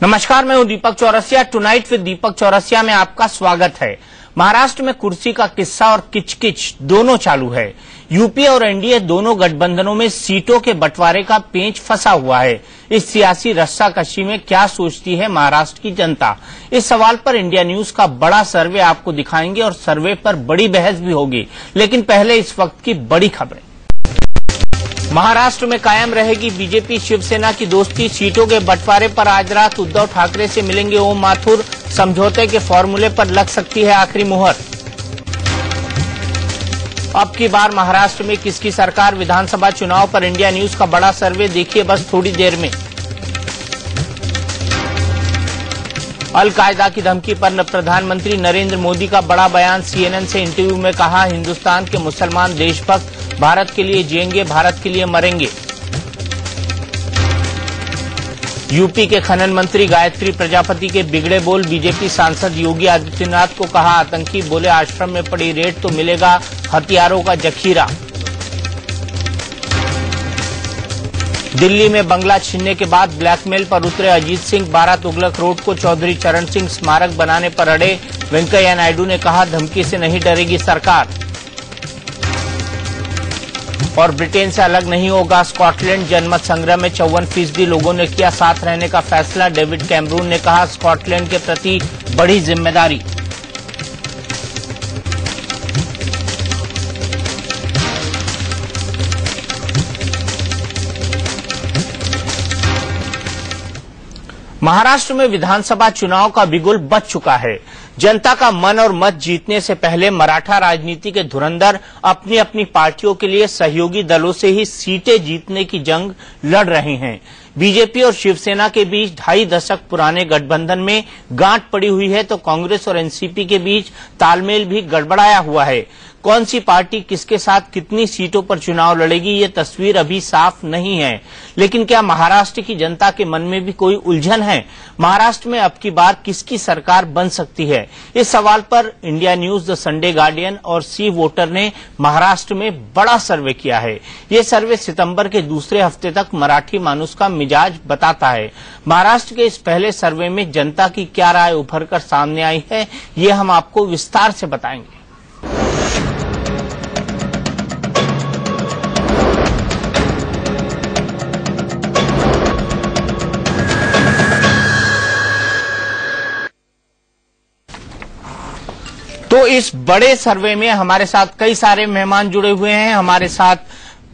नमस्कार, मैं हूं दीपक चौरसिया। टुनाइट विद दीपक चौरसिया में आपका स्वागत है। महाराष्ट्र में कुर्सी का किस्सा और किचकिच दोनों चालू है। यूपी और एनडीए दोनों गठबंधनों में सीटों के बंटवारे का पेंच फंसा हुआ है। इस सियासी रस्साकशी में क्या सोचती है महाराष्ट्र की जनता, इस सवाल पर इंडिया न्यूज का बड़ा सर्वे आपको दिखाएंगे और सर्वे पर बड़ी बहस भी होगी। लेकिन पहले इस वक्त की बड़ी खबरें। महाराष्ट्र में कायम रहेगी बीजेपी शिवसेना की दोस्ती। सीटों के बंटवारे पर आज रात उद्धव ठाकरे से मिलेंगे ओम माथुर। समझौते के फॉर्मूले पर लग सकती है आखिरी मुहर। अब की बार महाराष्ट्र में किसकी सरकार, विधानसभा चुनाव पर इंडिया न्यूज का बड़ा सर्वे देखिए बस थोड़ी देर में। अल-कायदा की धमकी पर प्रधानमंत्री नरेंद्र मोदी का बड़ा बयान। सीएनएन से इंटरव्यू में कहा, हिंदुस्तान के मुसलमान देशभक्त भारत के लिए जिएंगे, भारत के लिए मरेंगे। यूपी के खनन मंत्री गायत्री प्रजापति के बिगड़े बोल। बीजेपी सांसद योगी आदित्यनाथ को कहा, आतंकी बोले आश्रम में पड़ी रेत तो मिलेगा हथियारों का जखीरा। दिल्ली में बंगला छीनने के बाद ब्लैकमेल पर उतरे अजीत सिंह। 12 तुगलक रोड को चौधरी चरण सिंह स्मारक बनाने पर अड़े। वेंकैया नायडू ने कहा, धमकी से नहीं डरेगी सरकार। और ब्रिटेन से अलग नहीं होगा स्कॉटलैंड। जनमत संग्रह में 54% लोगों ने किया साथ रहने का फैसला। डेविड कैमरून ने कहा, स्कॉटलैंड के प्रति बड़ी जिम्मेदारी। महाराष्ट्र में विधानसभा चुनाव का बिगुल बज चुका है। जनता का मन और मत जीतने से पहले मराठा राजनीति के धुरंधर अपनी अपनी पार्टियों के लिए सहयोगी दलों से ही सीटें जीतने की जंग लड़ रहे हैं। बीजेपी और शिवसेना के बीच 2.5 दशक पुराने गठबंधन में गांठ पड़ी हुई है, तो कांग्रेस और एनसीपी के बीच तालमेल भी गड़बड़ाया हुआ है। कौन सी पार्टी किसके साथ कितनी सीटों पर चुनाव लड़ेगी, ये तस्वीर अभी साफ नहीं है। लेकिन क्या महाराष्ट्र की जनता के मन में भी कोई उलझन है? महाराष्ट्र में अब की बार किसकी सरकार बन सकती है? इस सवाल पर India news, the Sunday guardian और सी वोटर ने महाराष्ट्र में बड़ा सर्वे किया है। ये सर्वे सितंबर के दूसरे हफ्ते तक मराठी मानुस का मिजाज बताता है। महाराष्ट्र के इस पहले सर्वे में जनता की क्या राय उभर कर सामने आई है, ये हम आपको विस्तार से बताएंगे। तो इस बड़े सर्वे में हमारे साथ कई सारे मेहमान जुड़े हुए हैं। हमारे साथ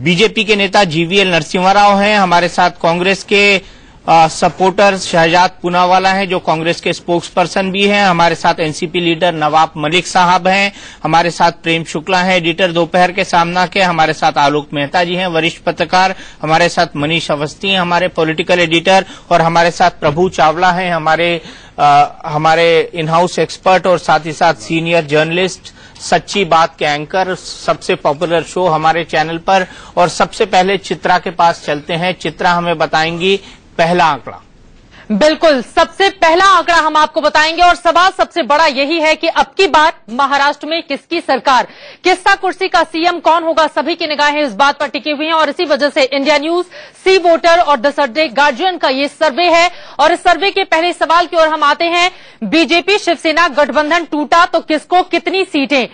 बीजेपी के नेता जीवीएल नरसिम्हा राव हैं। हमारे साथ कांग्रेस के सपोर्टर शहजाद पूनावाला हैं, जो कांग्रेस के स्पोक्स पर्सन भी हैं। हमारे साथ एनसीपी लीडर नवाब मलिक साहब हैं। हमारे साथ प्रेम शुक्ला हैं, एडिटर दोपहर के सामना के। हमारे साथ आलोक मेहता जी हैं, वरिष्ठ पत्रकार। हमारे साथ मनीष अवस्थी हैं, हमारे पॉलिटिकल एडिटर। और हमारे साथ प्रभु चावला हैं, हमारे इन हाउस एक्सपर्ट और साथ ही साथ सीनियर जर्नलिस्ट, सच्ची बात के एंकर, सबसे पॉपुलर शो हमारे चैनल पर। और सबसे पहले चित्रा के पास चलते हैं। चित्रा हमें बताएंगी पहला आंकड़ा। बिल्कुल, सबसे पहला आंकड़ा हम आपको बताएंगे और सवाल सबसे बड़ा यही है कि अब की बार महाराष्ट्र में किसकी सरकार, किसका कुर्सी का सीएम कौन होगा, सभी की निगाहें इस बात पर टिकी हुई हैं। और इसी वजह से इंडिया न्यूज, सी वोटर और द संडे गार्जियन का ये सर्वे है। और इस सर्वे के पहले सवाल की ओर हम आते हैं। बीजेपी शिवसेना गठबंधन टूटा तो किसको कितनी सीटें?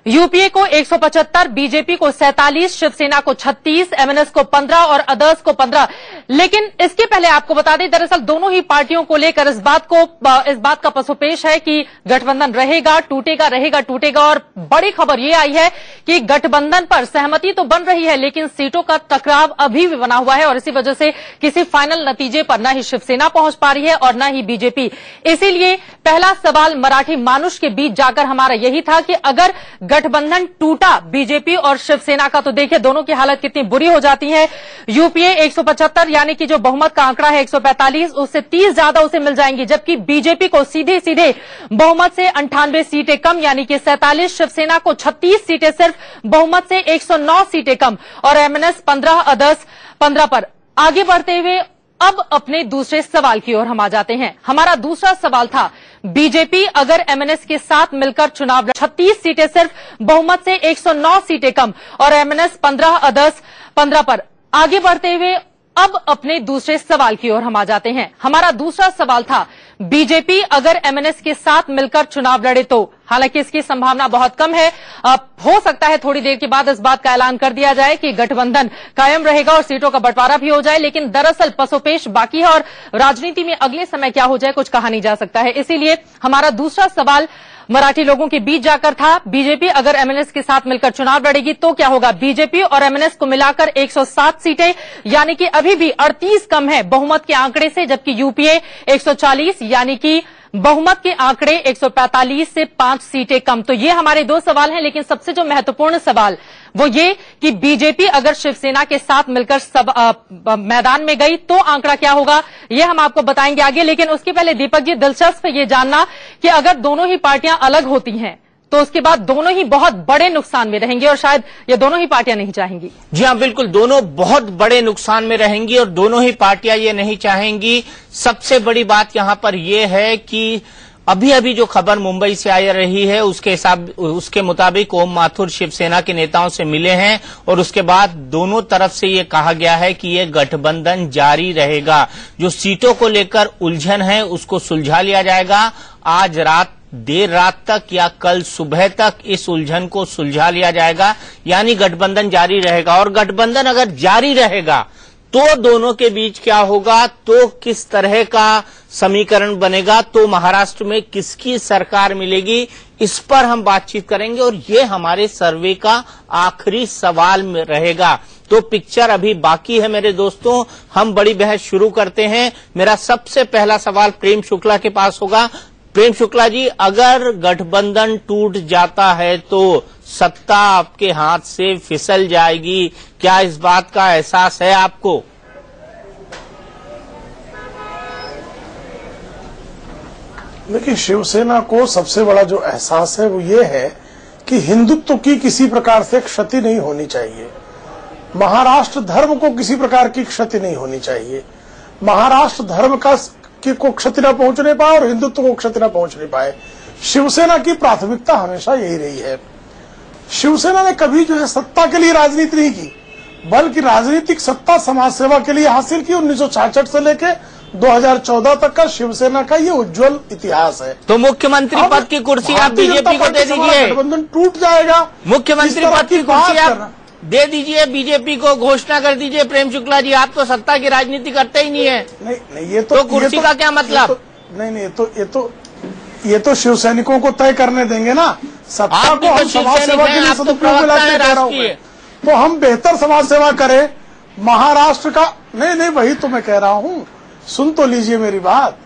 यूपीए को 175, बीजेपी को 47, शिवसेना को 36, एमएनएस को 15 और अदर्स को 15। लेकिन इसके पहले आपको बता दें, दरअसल दोनों ही पार्टियों को लेकर इस बात का पसोपेश है कि गठबंधन रहेगा, टूटेगा, रहेगा, टूटेगा। और बड़ी खबर ये आई है कि गठबंधन पर सहमति तो बन रही है, लेकिन सीटों का टकराव अभी भी बना हुआ है। और इसी वजह से किसी फाइनल नतीजे पर न ही शिवसेना पहुंच पा रही है और न ही बीजेपी। इसीलिए पहला सवाल मराठी मानुष के बीच जाकर हमारा यही था कि अगर गठबंधन टूटा बीजेपी और शिवसेना का, तो देखिए दोनों की हालत कितनी बुरी हो जाती है। यूपीए 175 यानी कि जो बहुमत का आंकड़ा है 145, उससे 30 ज्यादा उसे मिल जाएंगी। जबकि बीजेपी को सीधे सीधे बहुमत से 98 सीटें कम यानी कि 47, शिवसेना को 36 सीटें सिर्फ बहुमत से 109 सीटें कम और एमएनएस 15, अदर्स 15 पर। आगे बढ़ते हुए अब अपने दूसरे सवाल की ओर हम आ जाते हैं। हमारा दूसरा सवाल था, बीजेपी अगर एमएनएस के साथ मिलकर चुनाव 36 सीटें सिर्फ बहुमत से 109 सीटें कम और एमएनएस 15, अदर्स 15 पर। आगे बढ़ते हुए अब अपने दूसरे सवाल की ओर हम आ जाते हैं। हमारा दूसरा सवाल था, बीजेपी अगर एमएनएस के साथ मिलकर चुनाव लड़े तो, हालांकि इसकी संभावना बहुत कम है। हो सकता है थोड़ी देर के बाद इस बात का ऐलान कर दिया जाए कि गठबंधन कायम रहेगा और सीटों का बंटवारा भी हो जाए, लेकिन दरअसल पसोपेश बाकी है और राजनीति में अगले समय क्या हो जाए कुछ कहा नहीं जा सकता है। इसीलिए हमारा दूसरा सवाल मराठी लोगों के बीच जाकर था, बीजेपी अगर एमएनएस के साथ मिलकर चुनाव लड़ेगी तो क्या होगा। बीजेपी और एमएनएस को मिलाकर 107 सीटें, यानी कि अभी भी 38 कम है बहुमत के आंकड़े से, जबकि यूपीए 140 यानी कि बहुमत के आंकड़े 145 से 5 सीटें कम। तो ये हमारे दो सवाल हैं, लेकिन सबसे जो महत्वपूर्ण सवाल वो ये कि बीजेपी अगर शिवसेना के साथ मिलकर मैदान में गई तो आंकड़ा क्या होगा, ये हम आपको बताएंगे आगे। लेकिन उसके पहले दीपक जी, दिलचस्प ये जानना कि अगर दोनों ही पार्टियां अलग होती हैं तो उसके बाद दोनों ही बहुत बड़े नुकसान में रहेंगे और शायद ये दोनों ही पार्टियां नहीं चाहेंगी। जी हाँ, बिल्कुल, दोनों बहुत बड़े नुकसान में रहेंगी और दोनों ही पार्टियां ये नहीं चाहेंगी। सबसे बड़ी बात यहां पर यह है कि अभी अभी जो खबर मुंबई से आ रही है उसके मुताबिक ओम माथुर शिवसेना के नेताओं से मिले हैं और उसके बाद दोनों तरफ से ये कहा गया है कि ये गठबंधन जारी रहेगा। जो सीटों को लेकर उलझन है उसको सुलझा लिया जाएगा। आज देर रात तक या कल सुबह तक इस उलझन को सुलझा लिया जाएगा, यानी गठबंधन जारी रहेगा। और गठबंधन अगर जारी रहेगा तो दोनों के बीच क्या होगा, तो किस तरह का समीकरण बनेगा, तो महाराष्ट्र में किसकी सरकार मिलेगी, इस पर हम बातचीत करेंगे और ये हमारे सर्वे का आखिरी सवाल में रहेगा। तो पिक्चर अभी बाकी है मेरे दोस्तों, हम बड़ी बहस शुरू करते हैं। मेरा सबसे पहला सवाल प्रेम शुक्ला के पास होगा। प्रेम शुक्ला जी, अगर गठबंधन टूट जाता है तो सत्ता आपके हाथ से फिसल जाएगी, क्या इस बात का एहसास है आपको? देखिए, शिवसेना को सबसे बड़ा जो एहसास है वो ये है कि हिंदुत्व की किसी प्रकार से क्षति नहीं होनी चाहिए, महाराष्ट्र धर्म को किसी प्रकार की क्षति नहीं होनी चाहिए। महाराष्ट्र धर्म को क्षति न पहुंचने पाए और हिंदुत्व को क्षति न पहुंचने पाए, शिवसेना की प्राथमिकता हमेशा यही रही है। शिवसेना ने कभी जो है सत्ता के लिए राजनीति नहीं की, बल्कि राजनीतिक सत्ता समाज सेवा के लिए हासिल की। 1966 से लेके 2014 तक का शिवसेना का ये उज्जवल इतिहास है। तो मुख्यमंत्री पद की कुर्सी आप बीजेपी को दे दीजिए, गठबंधन टूट जाएगा। मुख्यमंत्री पद की कुर्सी आप दे दीजिए, बीजेपी को घोषणा कर दीजिए। प्रेम शुक्ला जी, आप तो सत्ता की राजनीति करते ही नहीं है। नहीं, ये तो कुर्सी का क्या मतलब? ये तो शिवसैनिकों को तय करने देंगे ना। सत्ता को हम समाज सेवा के लिए सदुपयोग में लाते कह रहा हूं, तो हम बेहतर समाज सेवा करें। महाराष्ट्र का नहीं, वही तो मैं कह रहा हूं, सुन तो लीजिए मेरी बात,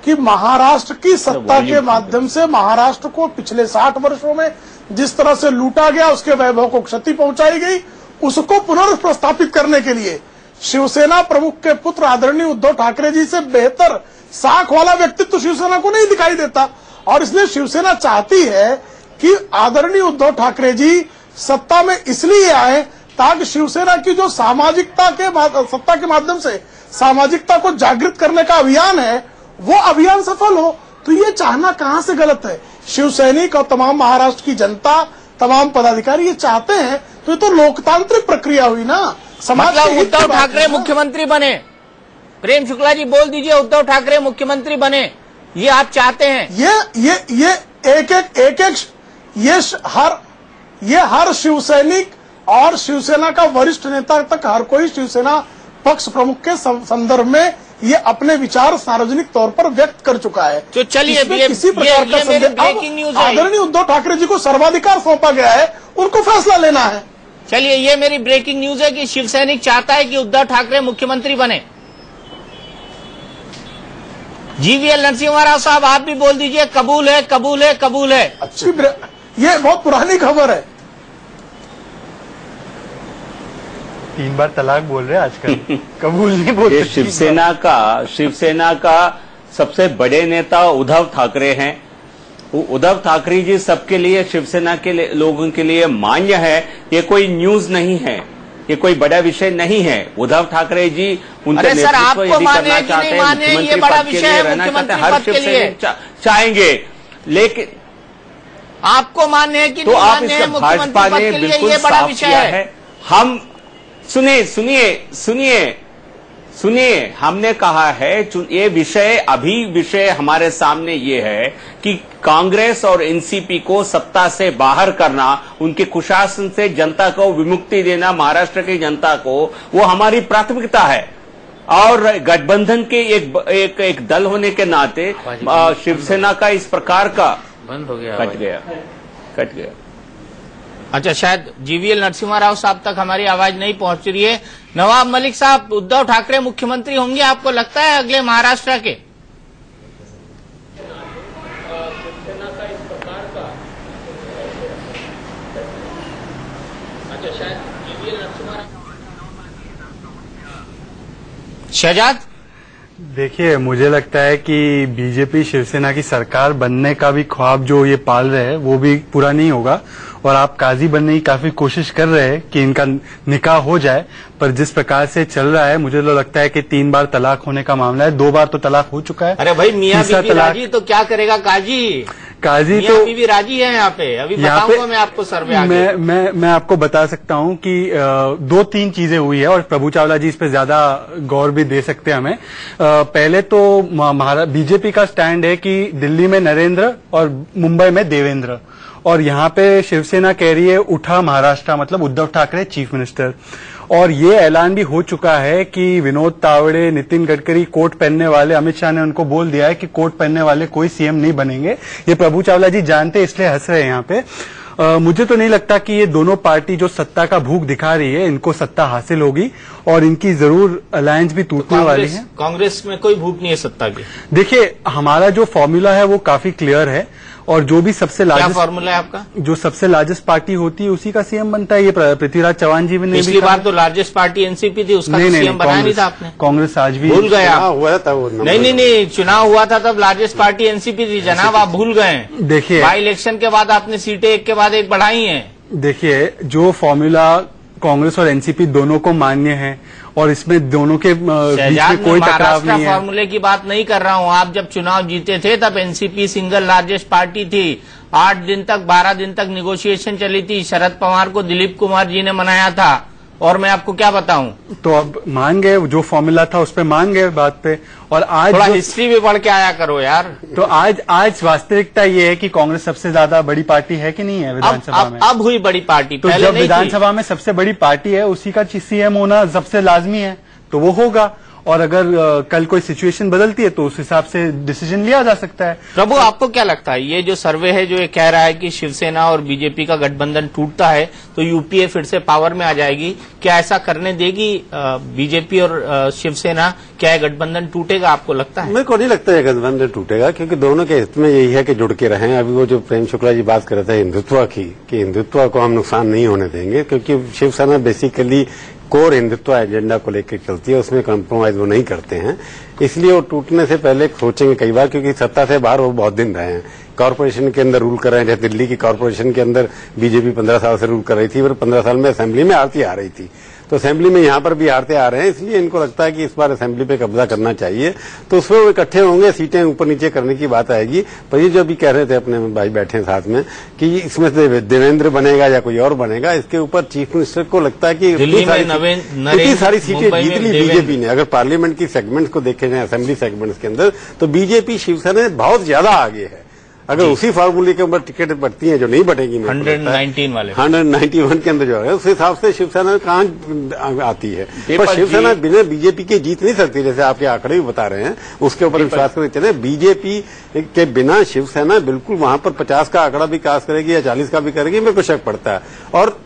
कि महाराष्ट्र की सत्ता के माध्यम से महाराष्ट्र को पिछले 60 वर्षों में जिस तरह से लूटा गया, उसके वैभव को क्षति पहुंचाई गई, उसको पुनर्प्रस्थापित करने के लिए शिवसेना प्रमुख के पुत्र आदरणीय उद्धव ठाकरे जी से बेहतर साख वाला व्यक्तित्व तो शिवसेना को नहीं दिखाई देता। और इसलिए शिवसेना चाहती है कि आदरणीय उद्धव ठाकरे जी सत्ता में इसलिए आए ताकि शिवसेना की जो सामाजिकता के सत्ता के माध्यम से सामाजिकता को जागृत करने का अभियान है वो अभियान सफल हो। तो ये चाहना कहां से गलत है? शिवसैनिक और तमाम महाराष्ट्र की जनता, तमाम पदाधिकारी ये चाहते हैं, तो ये तो लोकतांत्रिक प्रक्रिया हुई ना। मतलब उद्धव ठाकरे मुख्यमंत्री बने, प्रेम शुक्ला जी बोल दीजिए, उद्धव ठाकरे मुख्यमंत्री बने, ये आप चाहते हैं? ये हर शिवसैनिक और शिवसेना का वरिष्ठ नेता तक हर कोई शिवसेना पक्ष प्रमुख के संदर्भ में ये अपने विचार सार्वजनिक तौर पर व्यक्त कर चुका है। तो चलिए, किसी प्रकार का ब्रेकिंग न्यूज है, आदरणीय उद्धव ठाकरे जी को सर्वाधिकार सौंपा गया है, उनको फैसला लेना है। चलिए, ये मेरी ब्रेकिंग न्यूज है कि शिवसैनिक चाहता है कि उद्धव ठाकरे मुख्यमंत्री बने। जीवीएल नरसिम्हा राव साहब, आप भी बोल दीजिए, कबूल है, कबूल है, कबूल है। अच्छी, ये बहुत पुरानी खबर है। 3 बार तलाक बोल रहे हैं आजकल, कबूल नहीं बोलते। शिवसेना का सबसे बड़े नेता उद्धव ठाकरे हैं। उद्धव ठाकरे जी सबके लिए, शिवसेना के लोगों के लिए मान्य है। ये कोई न्यूज नहीं है, ये कोई बड़ा विषय नहीं है। उद्धव ठाकरे जी उनके नेतृत्व यदि करना चाहते हैं, मुख्यमंत्री पद के लिए रहना चाहते हैं, हर शिवसैनिक चाहेंगे। लेकिन आपको मान्य है कि तो आप इसका भाजपा ने बिल्कुल साफ किया है। हम सुनिए, सुनिए, हमने कहा है ये विषय हमारे सामने ये है कि कांग्रेस और एनसीपी को सत्ता से बाहर करना, उनके कुशासन से जनता को विमुक्ति देना, महाराष्ट्र की जनता को, वो हमारी प्राथमिकता है। और गठबंधन के एक दल होने के नाते शिवसेना का इस प्रकार का बंद हो गया, कट गया। अच्छा, शायद जीवीएल नरसिम्हा राव साहब तक हमारी आवाज नहीं पहुंच रही है। नवाब मलिक साहब, उद्धव ठाकरे मुख्यमंत्री होंगे आपको लगता है अगले महाराष्ट्र के? शिवसेना का इस प्रकार का, अच्छा, शायद जीवीएल नरसिम्हा राव। शहजाद, देखिए, मुझे लगता है कि बीजेपी शिवसेना की सरकार बनने का भी ख्वाब जो ये पाल रहे हैं वो भी पूरा नहीं होगा। और आप काजी बनने की काफी कोशिश कर रहे हैं कि इनका निकाह हो जाए, पर जिस प्रकार से चल रहा है मुझे तो लगता है कि 3 बार तलाक होने का मामला है। 2 बार तो तलाक हो चुका है। अरे भाई, मियां बीवी राजी तो क्या करेगा काजी तो बीवी राजी है यहाँ पे। अभी बताऊंगा मैं आपको सर्वे आगे। मैं आपको बता सकता हूँ कि 2-3 चीजें हुई है और प्रभु चावला जी इस पे ज्यादा गौर भी दे सकते हैं हमें। पहले तो बीजेपी का स्टैंड है कि दिल्ली में नरेंद्र और मुंबई में देवेंद्र, और यहाँ पे शिवसेना कह रही है उठा महाराष्ट्र, मतलब उद्धव ठाकरे चीफ मिनिस्टर। और ये ऐलान भी हो चुका है कि विनोद तावड़े, नितिन गडकरी कोट पहनने वाले, अमित शाह ने उनको बोल दिया है कि कोट पहनने वाले कोई सीएम नहीं बनेंगे। ये प्रभु चावला जी जानते इसलिए हंस रहे हैं यहाँ पे। मुझे तो नहीं लगता कि ये दोनों पार्टी जो सत्ता का भूख दिखा रही है, इनको सत्ता हासिल होगी और इनकी जरूर अलायंस भी टूटने वाली है। कांग्रेस में कोई भूख नहीं है सत्ता की। देखिए, हमारा जो फॉर्मूला है वो काफी क्लियर है और जो भी सबसे लार्जेस्ट फॉर्मूला है आपका, जो सबसे लार्जेस्ट पार्टी होती है उसी का सीएम बनता है। ये पृथ्वीराज चौहान जी ने पिछली बार तो लार्जेस्ट पार्टी एनसीपी थी, उसका सीएम बनाया नहीं था आपने। कांग्रेस आज भी भूल गए आप। हुआ था वो नहीं, चुनाव हुआ था तब लार्जेस्ट पार्टी एनसीपी थी जनाब, आप भूल गए। देखिए, बाई इलेक्शन के बाद आपने सीटें एक के बाद एक बढ़ाई हैं। देखिए, जो फॉर्मूला कांग्रेस और एनसीपी दोनों को मान्य है और इसमें दोनों के बीच में कोई टकराव नहीं है। फॉर्मूले की बात नहीं कर रहा हूं। आप जब चुनाव जीते थे तब एनसीपी सिंगल लार्जेस्ट पार्टी थी। 8 दिन तक 12 दिन तक निगोशिएशन चली थी। शरद पवार को दिलीप कुमार जी ने मनाया था और मैं आपको क्या बताऊं। तो अब मान गए, जो फॉर्मूला था उस पर मान गए बात पे। और आज थोड़ा हिस्ट्री भी पढ़ के आया करो यार। तो आज वास्तविकता ये है कि कांग्रेस सबसे ज्यादा बड़ी पार्टी है कि नहीं है विधानसभा में। अब हुई बड़ी पार्टी, तो जब विधानसभा में सबसे बड़ी पार्टी है उसी का सीएम होना सबसे लाजमी है, तो वो होगा। और अगर कल कोई सिचुएशन बदलती है तो उस हिसाब से डिसीजन लिया जा सकता है। प्रभु, आपको क्या लगता है, ये जो सर्वे है जो ये कह रहा है कि शिवसेना और बीजेपी का गठबंधन टूटता है तो यूपीए फिर से पावर में आ जाएगी, क्या ऐसा करने देगी बीजेपी और शिवसेना? क्या ये गठबंधन टूटेगा, आपको लगता है? मेरे को नहीं लगता है गठबंधन टूटेगा, क्योंकि दोनों के हित में यही है कि जुड़ के रहें। अभी वो जो प्रेम शुक्ला जी बात कर रहे थे हिंदुत्व की, कि हिंदुत्व को हम नुकसान नहीं होने देंगे, क्योंकि Shiv Sena basically core Hindutva agenda को लेकर चलती है, उसमें कॉम्प्रोमाइज वो नहीं करते हैं। इसलिए वो टूटने से पहले सोचेंगे कई बार, क्योंकि सत्ता से बाहर वो बहुत दिन रहे हैं। कॉर्पोरेशन के अंदर रूल कर रहे हैं, जैसे दिल्ली की कॉर्पोरेशन के अंदर बीजेपी 15 साल से रूल कर रही थी और 15 साल में असेंबली में हारती आ रही थी। तो असेंबली में यहाँ पर भी हारते आ रहे हैं, इसलिए इनको लगता है कि इस बार असेंबली पे कब्जा करना चाहिए। तो उसमें वो इकट्ठे होंगे, सीटें ऊपर नीचे करने की बात आएगी। पर ये जो भी कह रहे थे अपने भाई बैठे हैं साथ में कि इसमें से देवेंद्र बनेगा या कोई और बनेगा, इसके ऊपर चीफ मिनिस्टर को लगता है कि इतनी सारी सीटें जीत ली बीजेपी ने। अगर पार्लियामेंट की सेगमेंट्स को देखे जाए, असेंबली सेगमेंट्स के अंदर, तो बीजेपी शिवसेना बहुत ज्यादा आगे है। अगर उसी फार्मूले के ऊपर टिकट बढ़ती हैं, जो नहीं बढ़ेगी 119 वाले 191 के अंदर जो है, उस हिसाब से शिवसेना कहाँ आती है। पर शिवसेना बिना बीजेपी के जीत नहीं सकती, जैसे आपके आंकड़े भी बता रहे हैं, उसके ऊपर विश्वास करते चले। बीजेपी के बिना शिवसेना बिल्कुल वहां पर 50 का आंकड़ा भी कास्ट करेगी या 40 का भी करेगी, मेरे को शक पड़ता है। और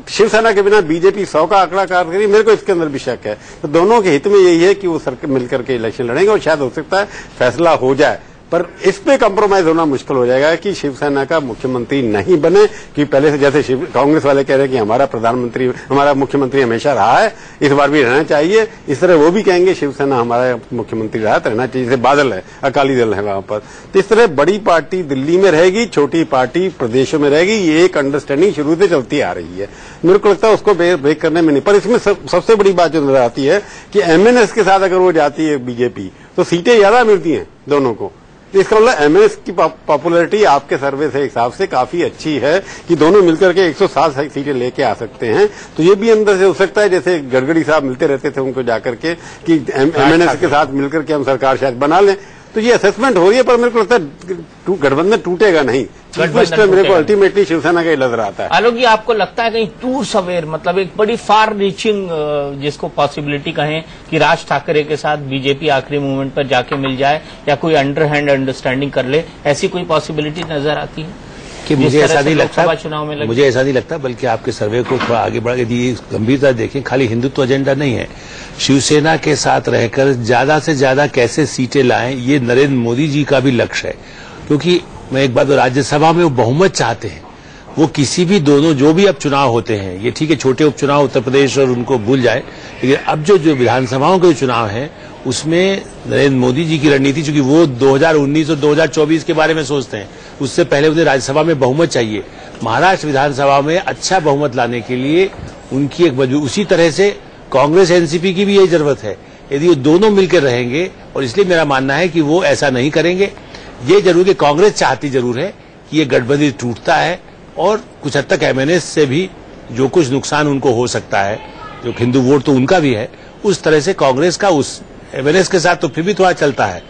शिवसेना के बिना बीजेपी 100 का आंकड़ा कास्ट करेगी, मेरे को इसके अंदर भी शक है। तो दोनों के हित में यही है कि वो मिलकर के इलेक्शन लड़ेंगे और शायद हो सकता है फैसला हो जाए। पर इस पे कॉम्प्रोमाइज होना मुश्किल हो जाएगा कि शिवसेना का मुख्यमंत्री नहीं बने, कि पहले से जैसे कांग्रेस वाले कह रहे हैं कि हमारा मुख्यमंत्री हमेशा रहा है, इस बार भी रहना चाहिए, इस तरह वो भी कहेंगे शिवसेना हमारा मुख्यमंत्री रहा रहना चाहिए। जैसे बादल है, अकाली दल है वहां पर, तो इस तरह बड़ी पार्टी दिल्ली में रहेगी, छोटी पार्टी प्रदेशों में रहेगी। ये एक अंडरस्टैंडिंग शुरू से चलती आ रही है। मेरे को लगता है उसको ब्रेक करने में नहीं। पर इसमें सबसे बड़ी बात जो नजर आती है कि एमएनएस के साथ अगर वो जाती है बीजेपी, तो सीटें ज्यादा मिलती हैं दोनों को। तो इसका मतलब एमएनएस की पॉपुलैरिटी आपके सर्वे से हिसाब से काफी अच्छी है कि दोनों मिलकर के 107 सीटें लेके आ सकते हैं। तो ये भी अंदर से हो सकता है, जैसे गडकरी साहब मिलते रहते थे उनको जाकर के कि एमएनएस के साथ मिलकर के हम सरकार शायद बना लें। तो ये असेसमेंट हो रही है, पर मेरे को लगता है गठबंधन टूटेगा नहीं। मेरे को अल्टीमेटली शिवसेना का ही नजर आता है। आलोक जी, आपको लगता है कहीं टूर सवेर, मतलब एक बड़ी फार रीचिंग जिसको पॉसिबिलिटी कहें कि राज ठाकरे के साथ बीजेपी आखिरी मूवमेंट पर जाके मिल जाए या कोई अंडरहैंड अंडरस्टैंडिंग कर ले, ऐसी कोई पॉसिबिलिटी नजर आती है? कि मुझे ऐसा नहीं लगता, चुनाव में मुझे ऐसा नहीं लगता, बल्कि आपके सर्वे को थोड़ा आगे बढ़ा के गंभीरता देखें। खाली हिंदुत्व एजेंडा नहीं है, शिवसेना के साथ रहकर ज्यादा से ज्यादा कैसे सीटें लाएं, ये नरेंद्र मोदी जी का भी लक्ष्य है। क्योंकि मैं एक बात, राज्यसभा में वो बहुमत चाहते हैं, वो किसी भी दोनों जो भी अब चुनाव होते हैं, ये ठीक है छोटे उपचुनाव उत्तर प्रदेश और उनको भूल जाए, लेकिन अब जो विधानसभाओं के चुनाव हैं उसमें नरेंद्र मोदी जी की रणनीति, चूंकि वो 2019 और 2024 के बारे में सोचते हैं, उससे पहले उन्हें राज्यसभा में बहुमत चाहिए। महाराष्ट्र विधानसभा में अच्छा बहुमत लाने के लिए उनकी एक मजबूत, उसी तरह से कांग्रेस एनसीपी की भी यही जरूरत है। यदि वो दोनों मिलकर रहेंगे, और इसलिए मेरा मानना है कि वो ऐसा नहीं करेंगे। ये जरूर कि कांग्रेस चाहती जरूर है कि ये गठबंधन टूटता है और कुछ हद तक एमएनएस से भी जो कुछ नुकसान उनको हो सकता है, जो हिंदू वोट तो उनका भी है, उस तरह से कांग्रेस का उस एमएनएस के साथ तो फिर भी थोड़ा चलता है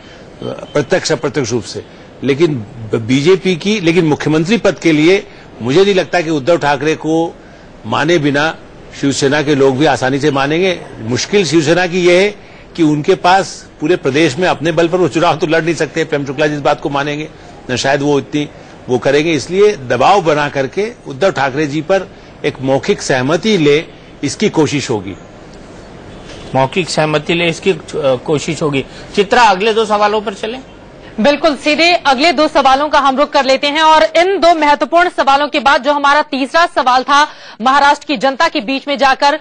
प्रत्यक्ष अप्रत्यक्ष रूप से, लेकिन बीजेपी की, लेकिन मुख्यमंत्री पद के लिए मुझे नहीं लगता कि उद्धव ठाकरे को माने बिना शिवसेना के लोग भी आसानी से मानेंगे। मुश्किल शिवसेना की यह है कि उनके पास पूरे प्रदेश में अपने बल पर वो चुनाव तो लड़ नहीं सकते। प्रेम शुक्ला जी इस बात को मानेंगे न, शायद वो इतनी वो करेंगे। इसलिए दबाव बना करके उद्धव ठाकरे जी पर एक मौखिक सहमति ले, इसकी कोशिश होगी। मौखिक सहमति ले इसकी कोशिश होगी। चित्रा, अगले दो सवालों पर चलें। बिल्कुल, सीधे अगले दो सवालों का हम रुख कर लेते हैं और इन दो महत्वपूर्ण सवालों के बाद जो हमारा तीसरा सवाल था महाराष्ट्र की जनता के बीच में जाकर,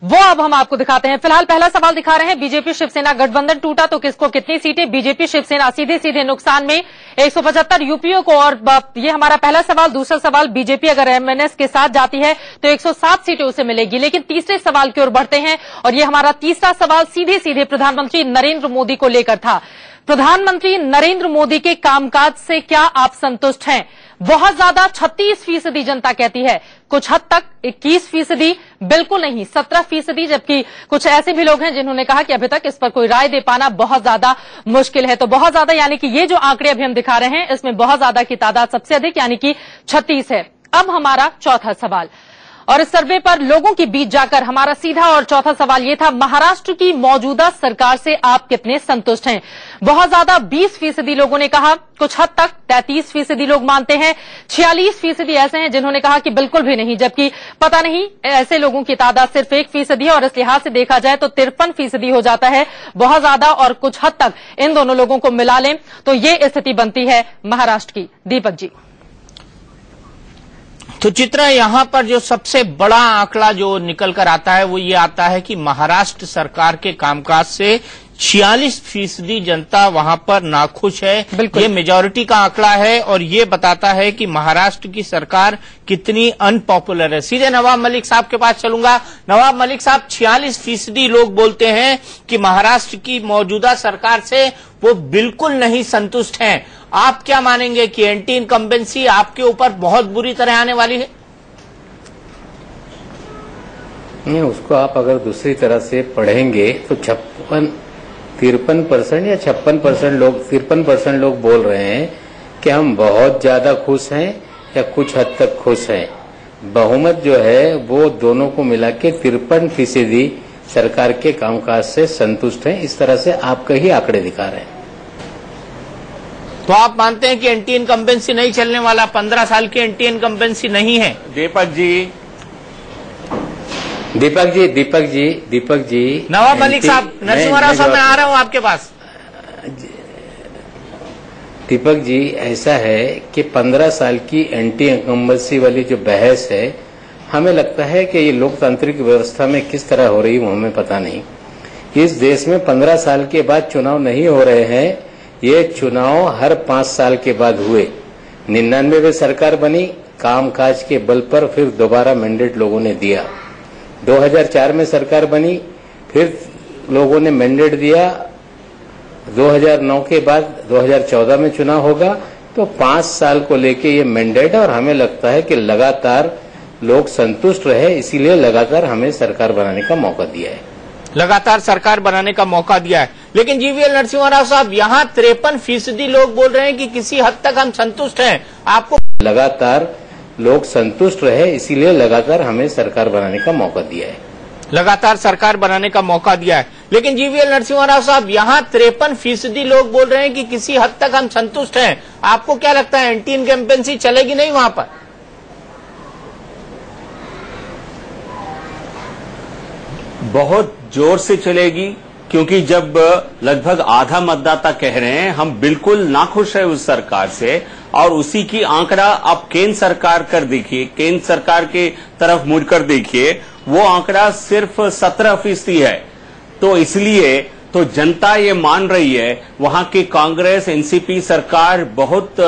वो अब हम आपको दिखाते हैं। फिलहाल पहला सवाल दिखा रहे हैं, बीजेपी शिवसेना गठबंधन टूटा तो किसको कितनी सीटें? बीजेपी शिवसेना सीधे सीधे नुकसान में, 175 यूपीओ को। और ये हमारा पहला सवाल। दूसरा सवाल, बीजेपी अगर एमएनएस के साथ जाती है तो 107 सीटें उसे मिलेगी। लेकिन तीसरे सवाल की ओर बढ़ते हैं और ये हमारा तीसरा सवाल सीधे सीधे प्रधानमंत्री नरेंद्र मोदी को लेकर था। प्रधानमंत्री नरेंद्र मोदी के कामकाज से क्या आप संतुष्ट हैं? बहुत ज्यादा 36% जनता कहती है, कुछ हद तक 21% बिल्कुल नहीं 17%, जबकि कुछ ऐसे भी लोग हैं जिन्होंने कहा कि अभी तक इस पर कोई राय दे पाना बहुत ज्यादा मुश्किल है। तो बहुत ज्यादा यानी कि ये जो आंकड़े अभी हम दिखा रहे हैं इसमें बहुत ज्यादा की तादाद सबसे अधिक यानी कि 36 है। अब हमारा चौथा सवाल, और इस सर्वे पर लोगों के बीच जाकर हमारा सीधा और चौथा सवाल ये था, महाराष्ट्र की मौजूदा सरकार से आप कितने संतुष्ट हैं? बहुत ज्यादा 20% लोगों ने कहा, कुछ हद तक 33% लोग मानते हैं, 46% ऐसे हैं जिन्होंने कहा कि बिल्कुल भी नहीं, जबकि पता नहीं ऐसे लोगों की तादाद सिर्फ 1% है और इस लिहाज से देखा जाए तो 53% हो जाता है। बहुत ज्यादा और कुछ हद तक इन दोनों लोगों को मिला लें तो ये स्थिति बनती है महाराष्ट्र की। दीपक जी। तो चित्रा, यहाँ पर जो सबसे बड़ा आंकड़ा जो निकल कर आता है वो ये आता है कि महाराष्ट्र सरकार के कामकाज से 46% जनता वहां पर नाखुश है। ये मेजॉरिटी का आंकड़ा है और ये बताता है कि महाराष्ट्र की सरकार कितनी अनपॉपुलर है। सीधे नवाब मलिक साहब के पास चलूंगा। नवाब मलिक साहब, 46% लोग बोलते हैं कि महाराष्ट्र की मौजूदा सरकार से वो बिल्कुल नहीं संतुष्ट हैं। आप क्या मानेंगे कि एंटी इनकम्बेंसी आपके ऊपर बहुत बुरी तरह आने वाली है? नहीं, उसको आप अगर दूसरी तरह से पढ़ेंगे तो 53% या 53% लोग बोल रहे हैं कि हम बहुत ज्यादा खुश हैं या कुछ हद तक खुश हैं। बहुमत जो है वो दोनों को मिला के 53% सरकार के कामकाज से संतुष्ट हैं। इस तरह से आपके ही आंकड़े दिखा रहे हैं। तो आप मानते हैं कि एंटी इनकम्बेंसी नहीं चलने वाला, 15 साल की एंटी इनकम्बेंसी नहीं है? दीपक जी नवाब मलिक साहब, नरसिम्हा राव साहब, मैं आ रहा हूं आपके पास। दीपक जी, ऐसा है कि 15 साल की एंटी इनकम्बेंसी वाली जो बहस है, हमें लगता है कि ये लोकतांत्रिक व्यवस्था में किस तरह हो रही है वो हमें पता नहीं। इस देश में 15 साल के बाद चुनाव नहीं हो रहे हैं, ये चुनाव हर 5 साल के बाद हुए। 99 में सरकार बनी, कामकाज के बल पर फिर दोबारा मैंडेट लोगों ने दिया। 2004 में सरकार बनी, फिर लोगों ने मैंडेट दिया 2009 के बाद 2014 में चुनाव होगा, तो 5 साल को लेके ये मैंडेट है और हमें लगता है कि लगातार लोग संतुष्ट रहे, इसीलिए लगातार हमें सरकार बनाने का मौका दिया है। लगातार सरकार बनाने का मौका दिया है। लेकिन जीवीएल नरसिम्हा राव साहब, यहाँ 53% लोग बोल रहे हैं कि किसी हद तक हम संतुष्ट हैं। आपको लगातार लोग संतुष्ट रहे, इसीलिए लगातार हमें सरकार बनाने का मौका दिया है। लगातार सरकार बनाने का मौका दिया है। लेकिन जीवीएल नरसिम्हा राव साहब, यहाँ 53% लोग बोल रहे हैं कि किसी हद तक हम संतुष्ट हैं। आपको क्या लगता है, एंटी इनकम्बेंसी चलेगी नहीं वहां पर? बहुत जोर से चलेगी, क्योंकि जब लगभग आधा मतदाता कह रहे हैं हम बिल्कुल नाखुश है उस सरकार से, और उसी की आंकड़ा आप केंद्र सरकार कर देखिए, केंद्र सरकार के तरफ मुड़कर देखिए, वो आंकड़ा सिर्फ 17% है। तो इसलिए तो जनता ये मान रही है, वहां की कांग्रेस एनसीपी सरकार बहुत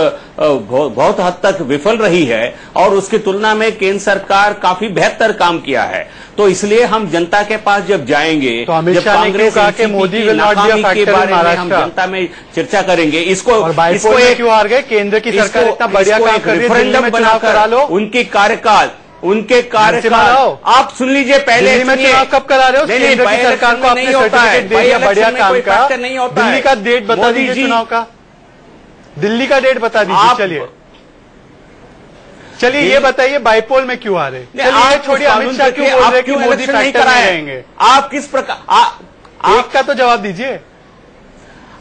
हद तक विफल रही है और उसकी तुलना में केंद्र सरकार काफी बेहतर काम किया है। तो इसलिए हम जनता के पास जब जाएंगे, तो अमित जब शाह ने क्यों कहा कि Modi will not be a factor के बारे में हम जनता में चर्चा करेंगे। इसको क्यों हार गए? केंद्र की सरकार इतना बढ़िया काम कर रही है, रेफरेंडम बनाकर उनके कार्यकाल आप सुन लीजिए, पहले दिल्ली में चुनाव कब करा रहे हो? केंद्र की सरकार को आपने सर्टिफिकेट दे दिया बढ़िया काम का। दिल्ली का डेट बता दीजिए चुनाव का, दिल्ली का डेट बता दीजिए। चलिए ये बताइए, बाइपोल में क्यों आ रहे? चलिए छोड़िए, अमित शाह क्यों बोल रहे कि मोदी फैक्टर नहीं रहेंगे? आप किस प्रकार, एक का तो जवाब दीजिए।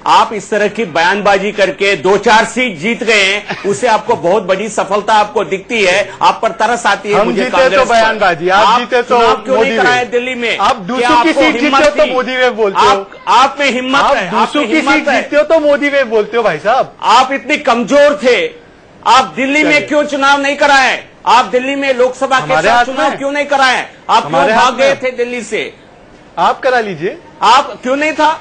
आप इस तरह की बयानबाजी करके 2-4 सीट जीत गए हैं, उसे आपको बहुत बड़ी सफलता आपको दिखती है, आप पर तरस आती है। हम मुझे जीते तो बयानबाजी, आप जीते तो क्यों नहीं कराए दिल्ली में? आप दूसरों की सीट जीते हो तो मोदी वेव बोलते हो। आप में हिम्मत है, दूसरों की सीट जीतते हो तो मोदी वेव बोलते हो। भाई साहब, आप इतने कमजोर थे, आप दिल्ली में क्यों चुनाव नहीं कराए? आप दिल्ली में लोकसभा के साथ चुनाव क्यों नहीं कराए? आप क्यों भाग गए थे दिल्ली से? आप करा लीजिए। आप क्यों नहीं था?